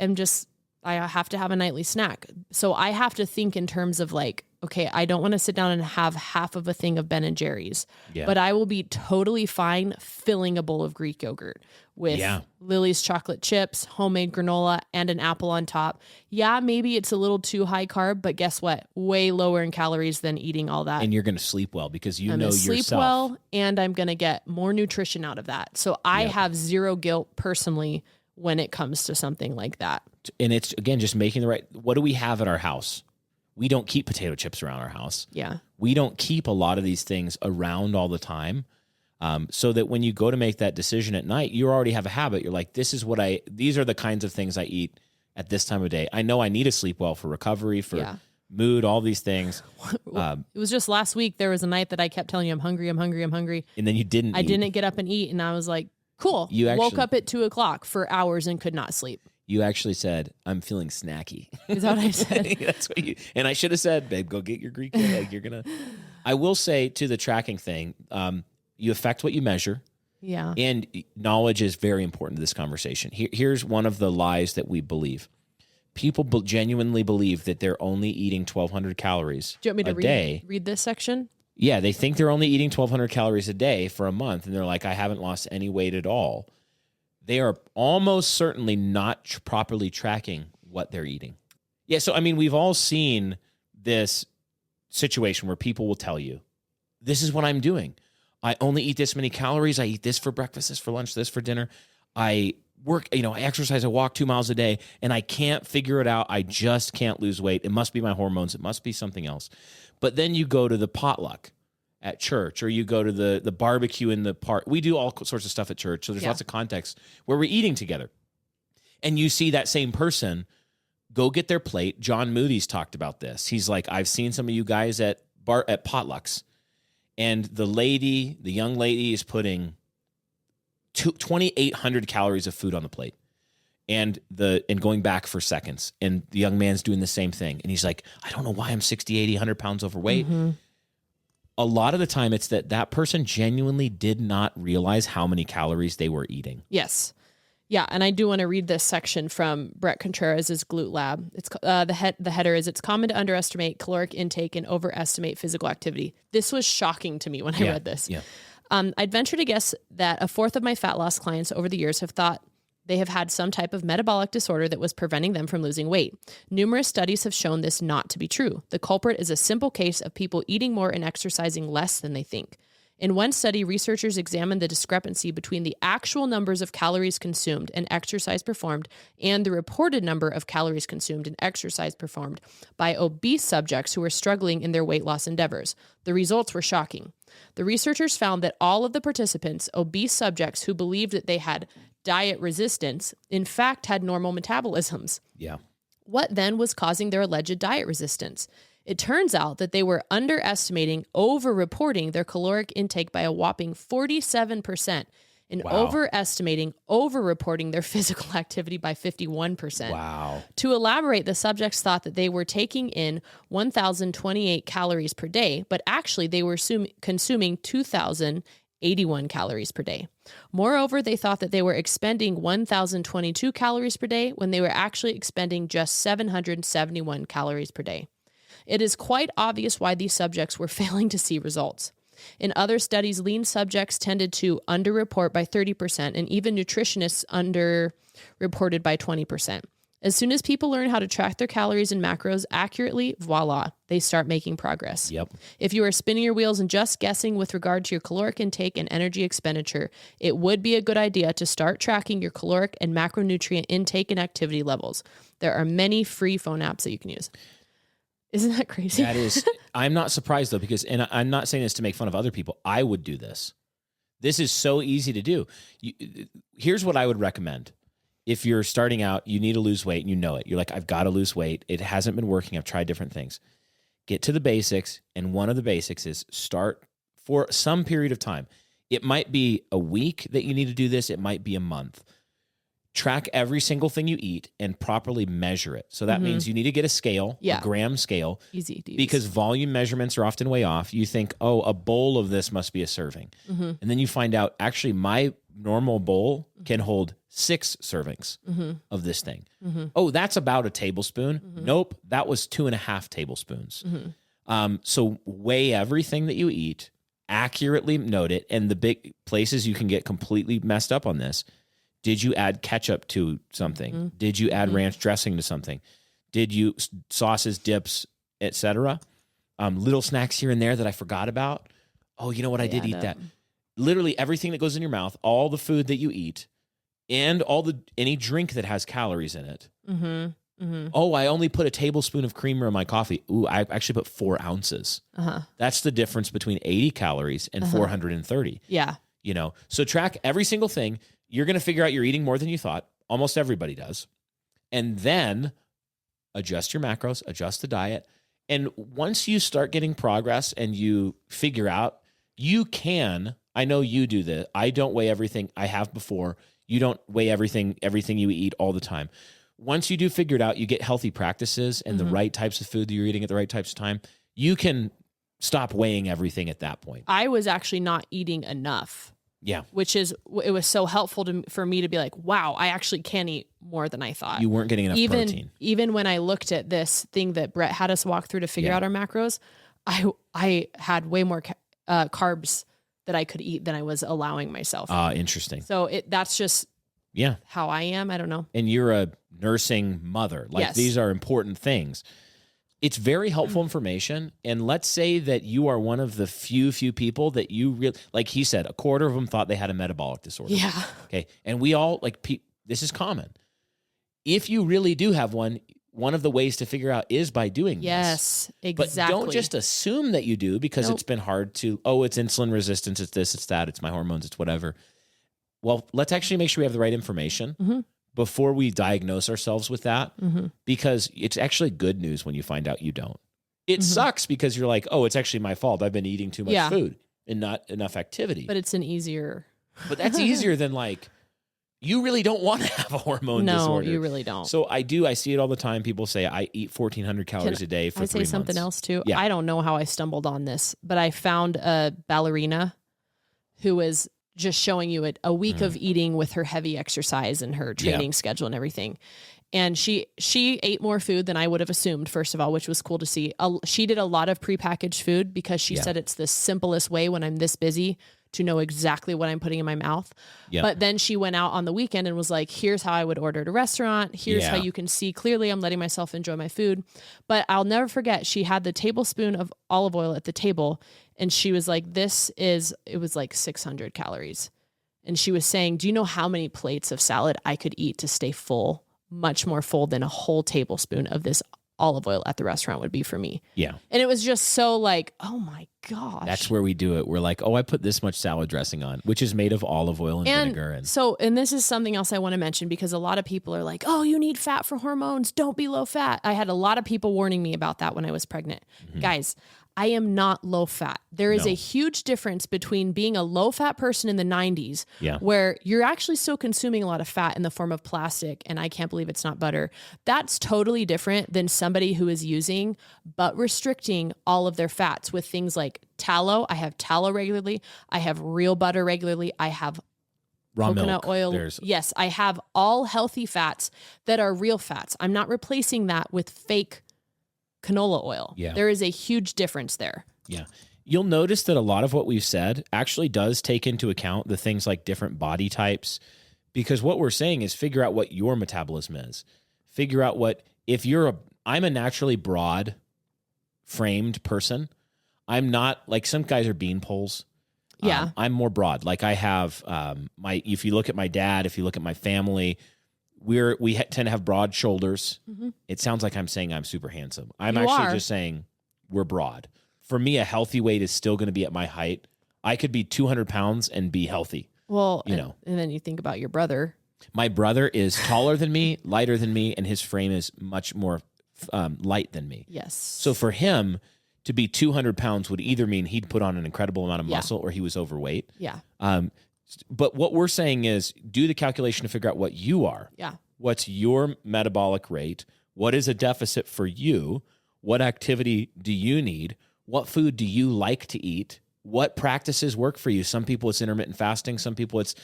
have to have a nightly snack. So I have to think in terms of like, okay, I don't want to sit down and have half of a thing of Ben and Jerry's, but I will be totally fine filling a bowl of Greek yogurt with Lily's chocolate chips, homemade granola, and an apple on top. Yeah, maybe it's a little too high carb, but guess what? Way lower in calories than eating all that. And you're going to sleep well because I'm know yourself. Sleep well, and I'm going to get more nutrition out of that. So I have zero guilt personally when it comes to something like that. And it's, again, just making the right, what do we have at our house? We don't keep potato chips around our house. Yeah. We don't keep a lot of these things around all the time. So that when you go to make that decision at night, you already have a habit. You're like, these are the kinds of things I eat at this time of day. I know I need to sleep well for recovery, for mood, all these things. It was just last week. There was a night that I kept telling you, I'm hungry. And then you didn't I didn't get up and eat. And I was like, cool. You woke up at 2:00 for hours and could not sleep. You actually said, I'm feeling snacky. Is that what I said? That's what and I should have said, babe, go get your Greek yogurt. Like I will say to the tracking thing, you affect what you measure. Yeah. And knowledge is very important to this conversation. Here's one of the lies that we believe. People genuinely believe that they're only eating 1,200 calories Do you want me to read this section? Yeah, they think they're only eating 1,200 calories a day for a month, and they're like, I haven't lost any weight at all. They are almost certainly not properly tracking what they're eating. Yeah, so, I mean, we've all seen this situation where people will tell you, this is what I'm doing. I only eat this many calories. I eat this for breakfast, this for lunch, this for dinner. I work, I exercise, I walk 2 miles a day, and I can't figure it out. I just can't lose weight. It must be my hormones. It must be something else. But then you go to the potluck at church, or you go to the barbecue in the park. We do all sorts of stuff at church. So there's lots of context where we're eating together. And you see that same person go get their plate. John Moody's talked about this. He's like, I've seen some of you guys at potlucks, and the young lady is putting 2,800 calories of food on the plate, and going back for seconds. And the young man's doing the same thing. And he's like, I don't know why I'm 60, 80, 100 pounds overweight. Mm-hmm. A lot of the time it's that person genuinely did not realize how many calories they were eating. Yes. Yeah, and I do want to read this section from Brett Contreras' Glute Lab. It's the header is, it's common to underestimate caloric intake and overestimate physical activity. This was shocking to me when I read this. Yeah. I'd venture to guess that a fourth of my fat loss clients over the years have thought they have had some type of metabolic disorder that was preventing them from losing weight. Numerous studies have shown this not to be true. The culprit is a simple case of people eating more and exercising less than they think. In one study, researchers examined the discrepancy between the actual numbers of calories consumed and exercise performed and the reported number of calories consumed and exercise performed by obese subjects who were struggling in their weight loss endeavors. The results were shocking. The researchers found that all of the participants, obese subjects who believed that they had diet resistance, in fact had normal metabolisms. Yeah. What then was causing their alleged diet resistance? It turns out that they were underestimating, over-reporting their caloric intake by a whopping 47% and overestimating, over-reporting their physical activity by 51%. Wow. To elaborate, the subjects thought that they were taking in 1,028 calories per day, but actually they were consuming 2,081 calories per day. Moreover, they thought that they were expending 1,022 calories per day when they were actually expending just 771 calories per day. It is quite obvious why these subjects were failing to see results. In other studies, lean subjects tended to underreport by 30%, and even nutritionists underreported by 20%. As soon as people learn how to track their calories and macros accurately, voila, they start making progress. Yep. If you are spinning your wheels and just guessing with regard to your caloric intake and energy expenditure, it would be a good idea to start tracking your caloric and macronutrient intake and activity levels. There are many free phone apps that you can use. Isn't that crazy? That is, I'm not surprised though, because, and I'm not saying this to make fun of other people, I would do this. This is so easy to do. Here's what I would recommend. If you're starting out, you need to lose weight and you know it. You're like, I've got to lose weight. It hasn't been working. I've tried different things. Get to the basics. And one of the basics is start for some period of time. It might be a week that you need to do this. It might be a month. Track every single thing you eat and properly measure it. So that means you need to get a scale, a gram scale. Easy to use. Because volume measurements are often way off. You think, oh, a bowl of this must be a serving. And then you find out, actually, my normal bowl can hold 6 servings of this thing. Oh, that's about a tablespoon. Nope, that was 2.5 tablespoons. So weigh everything that you eat, accurately note it, and the big places you can get completely messed up on this. Did you add ketchup to something? Did you add ranch dressing to something? Did you sauces, dips, etc.? Little snacks here and there that I forgot about. Oh, you know what? I did eat that. Literally everything that goes in your mouth, all the food that you eat, and any drink that has calories in it. Oh, I only put a tablespoon of creamer in my coffee. Ooh, I actually put 4 ounces. That's the difference between 80 calories and 430. Yeah. So track every single thing. You're going to figure out you're eating more than you thought. Almost everybody does. And then adjust your macros, adjust the diet. And once you start getting progress and you figure out, you can, I know you do this. I don't weigh everything. I have before. You don't weigh everything you eat all the time. Once you do figure it out, you get healthy practices and the right types of food that you're eating at the right types of time, you can stop weighing everything at that point. I was actually not eating enough. Yeah. It was so helpful for me to be like, wow, I actually can eat more than I thought. You weren't getting enough protein. Even when I looked at this thing that Brett had us walk through to figure out our macros, I had way more carbs that I could eat than I was allowing myself. Interesting. So that's just how I am. I don't know. And you're a nursing mother. These are important things. It's very helpful information. And let's say that you are one of the few people that you really, like he said, a quarter of them thought they had a metabolic disorder. Yeah. Okay. And we all, this is common. If you really do have one of the ways to figure out is by doing this. Yes, exactly. But don't just assume that you do because it's been hard to, it's insulin resistance, it's this, it's that, it's my hormones, it's whatever. Well, let's actually make sure we have the right information before we diagnose ourselves with that, because it's actually good news when you find out you don't. It sucks because you're like, it's actually my fault. I've been eating too much food and not enough activity. But it's an easier. But that's easier than like, you really don't want to have a hormone disorder. No, you really don't. So I see it all the time. People say, I eat 1,400 calories a day for 3 months. I say something else too? Yeah. I don't know how I stumbled on this, but I found a ballerina who was just showing you a week of eating with her heavy exercise and her training schedule and everything. And she ate more food than I would have assumed, first of all, which was cool to see. She did a lot of prepackaged food because she said it's the simplest way when I'm this busy to know exactly what I'm putting in my mouth. Yep. But then she went out on the weekend and was like, here's how I would order at a restaurant. Here's how you can see clearly I'm letting myself enjoy my food. But I'll never forget, she had the tablespoon of olive oil at the table and she was like, it was like 600 calories. And she was saying, do you know how many plates of salad I could eat to stay full? Much more full than a whole tablespoon of this olive oil at the restaurant would be for me. Yeah. And it was just so like, oh my gosh. That's where we do it. We're like, I put this much salad dressing on, which is made of olive oil and vinegar. And this is something else I want to mention because a lot of people are like, you need fat for hormones. Don't be low fat. I had a lot of people warning me about that when I was pregnant. Guys, I am not low fat. There is a huge difference between being a low fat person in the 90s, where you're actually still consuming a lot of fat in the form of plastic, and I can't believe it's not butter. That's totally different than somebody who is using but restricting all of their fats with things like tallow. I have tallow regularly. I have real butter regularly. I have raw coconut milk. Oil. Yes, I have all healthy fats that are real fats. I'm not replacing that with fake canola oil. Yeah. There is a huge difference there. Yeah. You'll notice that a lot of what we've said actually does take into account the things like different body types, because what we're saying is figure out what your metabolism is. Figure out I'm a naturally broad framed person. I'm not like some guys are bean poles. Yeah. I'm more broad. Like I have if you look at my dad, if you look at my family, we tend to have broad shoulders. It sounds like I'm saying I'm super handsome. I'm just saying we're broad. For me, a healthy weight is still going to be at my height. I could be 200 pounds and be healthy. Well, and then you think about your brother. My brother is taller than me, lighter than me, and his frame is much more light than me. Yes. So for him to be 200 pounds would either mean he'd put on an incredible amount of muscle or he was overweight. Yeah. But what we're saying is do the calculation to figure out what you are. Yeah. What's your metabolic rate? What is a deficit for you? What activity do you need? What food do you like to eat? What practices work for you? Some people it's intermittent fasting. Some people it's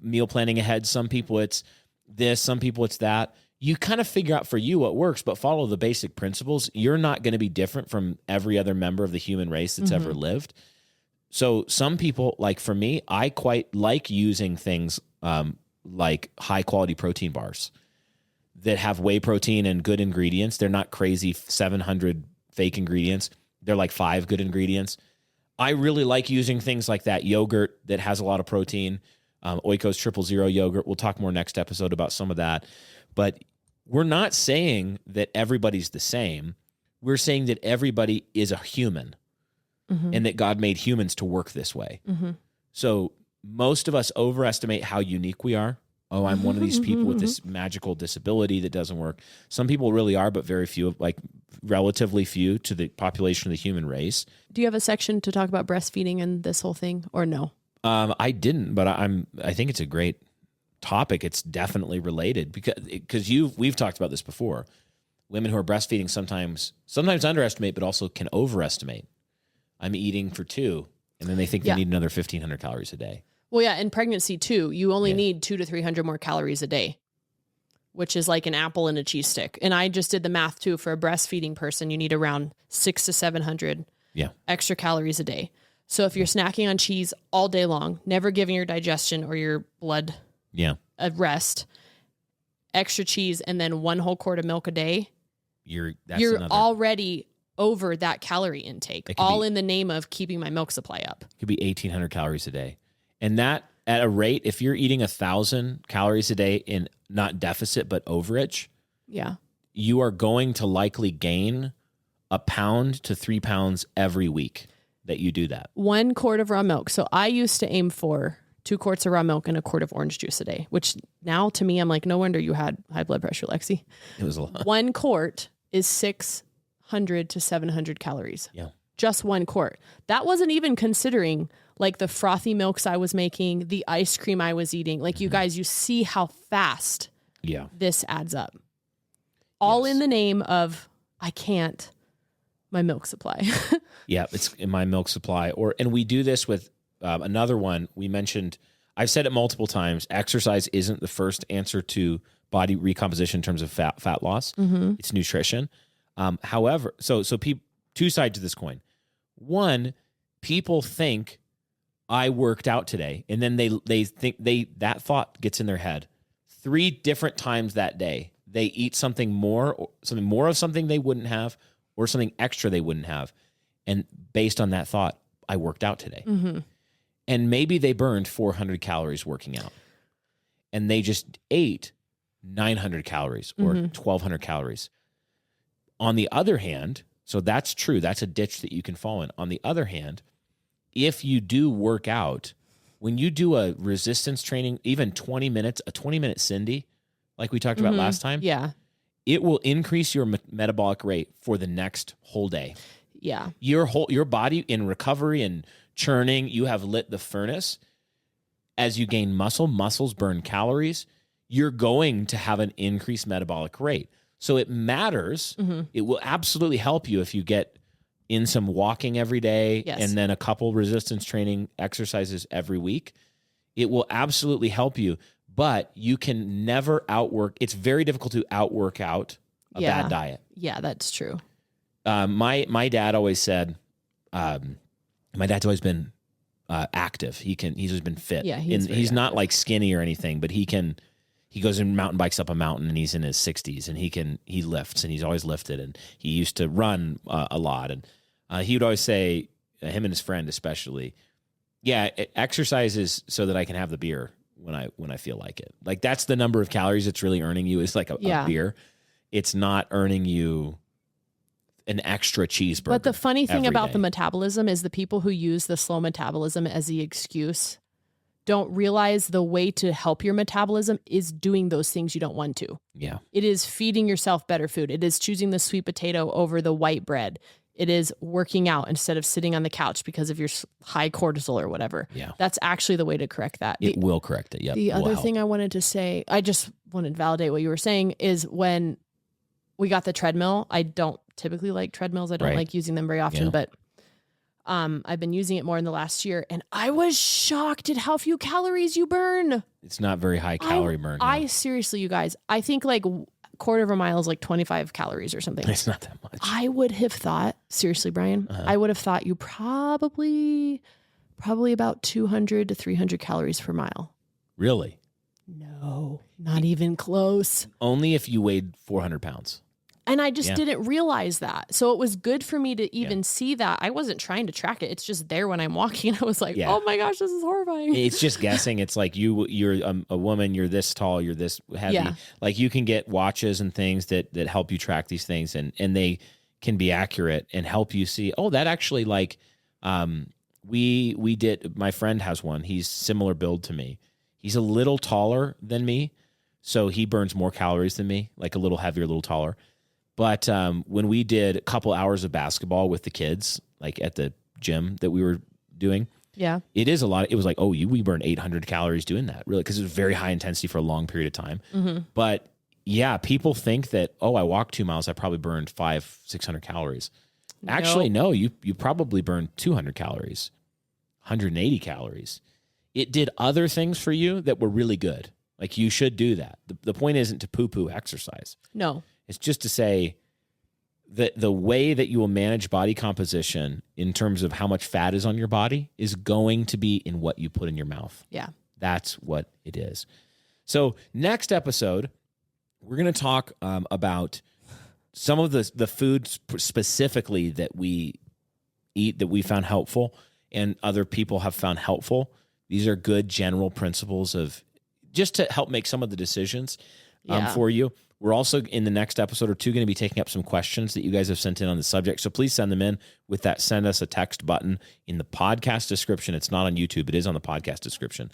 meal planning ahead. Some people it's this. Some people it's that. You kind of figure out for you what works, but follow the basic principles. You're not going to be different from every other member of the human race that's ever lived. So some people, like for me, I quite like using things like high quality protein bars that have whey protein and good ingredients. They're not crazy 700 fake ingredients. They're like 5 good ingredients. I really like using things like that yogurt that has a lot of protein, Oikos 000 yogurt. We'll talk more next episode about some of that. But we're not saying that everybody's the same. We're saying that everybody is a human. And that God made humans to work this way. So most of us overestimate how unique we are. Oh, I'm one of these people with this magical disability that doesn't work. Some people really are, but very few, like relatively few to the population of the human race. Do you have a section to talk about breastfeeding and this whole thing, or no? I didn't, but I think it's a great topic. It's definitely related because we've talked about this before. Women who are breastfeeding sometimes underestimate, but also can overestimate. I'm eating for 2, and then they think they need another 1,500 calories a day. Well, yeah, in pregnancy too, you only need 200 to 300 more calories a day, which is like an apple and a cheese stick. And I just did the math too. For a breastfeeding person, you need around 600 to 700 extra calories a day. So if you're snacking on cheese all day long, never giving your digestion or your blood a rest, extra cheese, and then 1 whole quart of milk a day, you're already over that calorie intake, all in the name of keeping my milk supply up. It could be 1,800 calories a day. And that at a rate, if you're eating 1,000 calories a day in not deficit, but overage, Yeah. you are going to likely gain 1 pound to 3 pounds every week that you do that. 1 quart of raw milk. So I used to aim for 2 quarts of raw milk and a quart of orange juice a day, which now to me, I'm like, no wonder you had high blood pressure, Lexi. It was a lot. 1 quart is 600 to 700 calories. Yeah. Just 1 quart. That wasn't even considering like the frothy milks I was making, the ice cream I was eating. Like you guys, you see how fast this adds up. All in the name of, I can't, my milk supply. Yeah, it's in my milk supply. And we do this with another one we mentioned. I've said it multiple times. Exercise isn't the first answer to body recomposition in terms of fat loss. It's nutrition. However, so two sides to this coin. One, people think I worked out today, and then they think that thought gets in their head. 3 different times that day, they eat something more of something they wouldn't have, or something extra they wouldn't have, and based on that thought, I worked out today. And maybe they burned 400 calories working out, and they just ate 900 calories or 1,200 calories. On the other hand, so that's true. That's a ditch that you can fall in. On the other hand, if you do work out, when you do a resistance training, even 20 minutes, a 20-minute Cindy, like we talked about last time, it will increase your metabolic rate for the next whole day. Yeah. Your body in recovery and churning, you have lit the furnace. As you gain muscles burn calories, you're going to have an increased metabolic rate. So it matters. It will absolutely help you if you get in some walking every day and then a couple resistance training exercises every week. It will absolutely help you, but you can never outwork. It's very difficult to outwork out a bad diet. Yeah, that's true. My dad always said, my dad's always been active. He's always been fit. Yeah, he's not like skinny or anything, but he goes and mountain bikes up a mountain, and he's in his 60s, and he lifts, and he's always lifted, and he used to run a lot. And he would always say, him and his friend especially, exercise is so that I can have the beer when I feel like it. Like that's the number of calories it's really earning you is like a beer. It's not earning you an extra cheeseburger. But the funny thing about day. the metabolism is the people who use the slow metabolism as the excuse don't realize the way to help your metabolism is doing those things you don't want to. Yeah. It is feeding yourself better food. It is choosing the sweet potato over the white bread. It is working out instead of sitting on the couch because of your high cortisol or whatever. Yeah. That's actually the way to correct that. It will correct it. Yeah. The other thing I wanted to say, I just wanted to validate what you were saying, is when we got the treadmill, I don't typically like treadmills. I don't like using them very often, but I've been using it more in the last year, and I was shocked at how few calories you burn. It's not very high calorie burn. I seriously, you guys, I think like quarter of a mile is like 25 calories or something. It's not that much. I would have thought, seriously, Brian, I would have thought you probably about 200 to 300 calories per mile. Really? No, not even close. Only if you weighed 400 pounds. And I just didn't realize that. So it was good for me to even see that. I wasn't trying to track it. It's just there when I'm walking. I was like, oh my gosh, this is horrifying. It's just guessing. It's like you're a woman, you're this tall, you're this heavy. Yeah. Like you can get watches and things that help you track these things, and they can be accurate and help you see, oh, that actually like we did, my friend has one. He's similar build to me. He's a little taller than me, so he burns more calories than me, like a little heavier, a little taller. But when we did a couple hours of basketball with the kids, like at the gym that we were doing, it is a lot. It was like, we burned 800 calories doing that, really, because it was very high intensity for a long period of time. But yeah, people think that, I walked 2 miles, I probably burned 500-600 calories. Nope. Actually, no, you probably burned 200 calories, 180 calories. It did other things for you that were really good. Like you should do that. The point isn't to poo-poo exercise. No. It's just to say that the way that you will manage body composition in terms of how much fat is on your body is going to be in what you put in your mouth. Yeah. That's what it is. So next episode, we're going to talk about some of the foods specifically that we eat that we found helpful and other people have found helpful These are good general principles of just to help make some of the decisions for you. We're also in the next episode or two going to be taking up some questions that you guys have sent in on the subject. So please send them in with that send us a text button in the podcast description. It's not on YouTube. It is on the podcast description.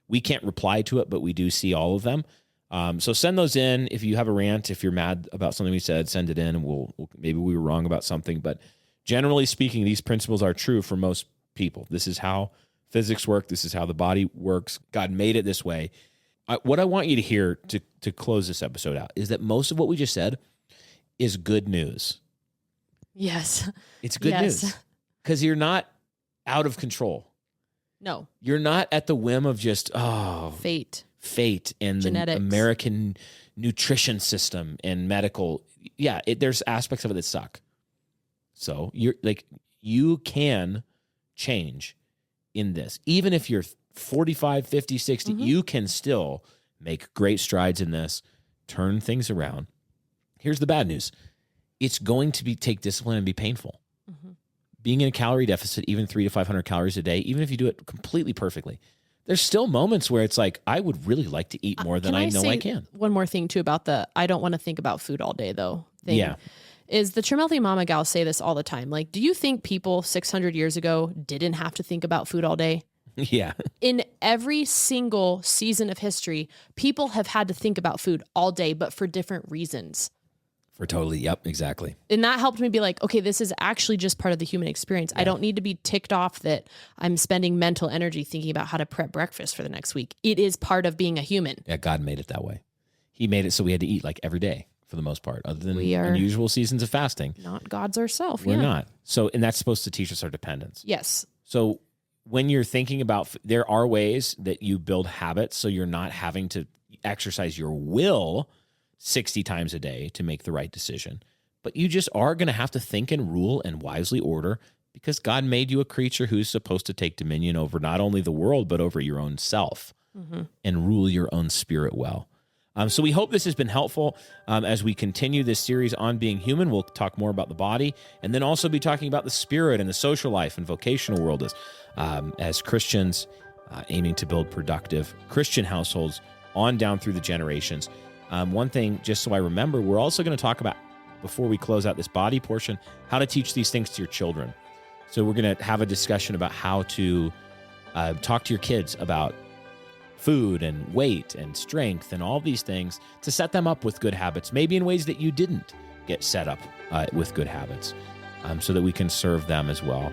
We can't reply to it, but we do see all of them. So send those in. If you have a rant, if you're mad about something we said, send it in, and we'll maybe we were wrong about something. But generally speaking, these principles are true for most people. This is how physics work. This is how the body works. God made it this way. What I want you to hear to close this episode out is that most of what we just said is good news. Yes. It's good news because you're not out of control. No. You're not at the whim of just, fate and genetics. The American nutrition system and medical. Yeah, there's aspects of it that suck. So you can change in this. Even if you're 45, 50, 60, you can still make great strides in this, turn things around. Here's the bad news. It's going to take discipline and be painful. Being in a calorie deficit, even 300 to 500 calories a day, even if you do it completely perfectly, there's still moments where it's like, I would really like to eat more than I know I can. One more thing too about I don't want to think about food all day though thing. Yeah. Is the Trim Healthy Mama gals say this all the time. Like, do you think people 600 years ago didn't have to think about food all day? Yeah. In every single season of history, people have had to think about food all day, but for different reasons. Yep, exactly. And that helped me be like, okay, this is actually just part of the human experience. Yeah. I don't need to be ticked off that I'm spending mental energy thinking about how to prep breakfast for the next week. It is part of being a human. Yeah, God made it that way. He made it so we had to eat like every day for the most part, other than unusual seasons of fasting. Not gods ourselves. We're not. So, and that's supposed to teach us our dependence. Yes. So when you're thinking about, there are ways that you build habits so you're not having to exercise your will 60 times a day to make the right decision. But you just are going to have to think and rule and wisely order because God made you a creature who's supposed to take dominion over not only the world, but over your own self and rule your own spirit well. So we hope this has been helpful as we continue this series on being human. We'll talk more about the body and then also be talking about the spirit and the social life and vocational world as Christians aiming to build productive Christian households on down through the generations. One thing, just so I remember, we're also going to talk about, before we close out this body portion, how to teach these things to your children. So we're going to have a discussion about how to talk to your kids about food and weight and strength and all these things to set them up with good habits, maybe in ways that you didn't get set up with good habits, so that we can serve them as well.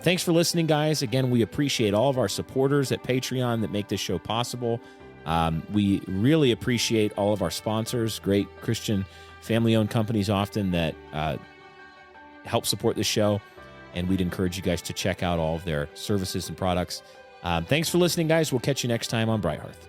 Thanks for listening, guys. Again, we appreciate all of our supporters at Patreon that make this show possible. We really appreciate all of our sponsors, great Christian family-owned companies often that help support the show, and we'd encourage you guys to check out all of their services and products. Thanks for listening, guys. We'll catch you next time on Bright Hearth.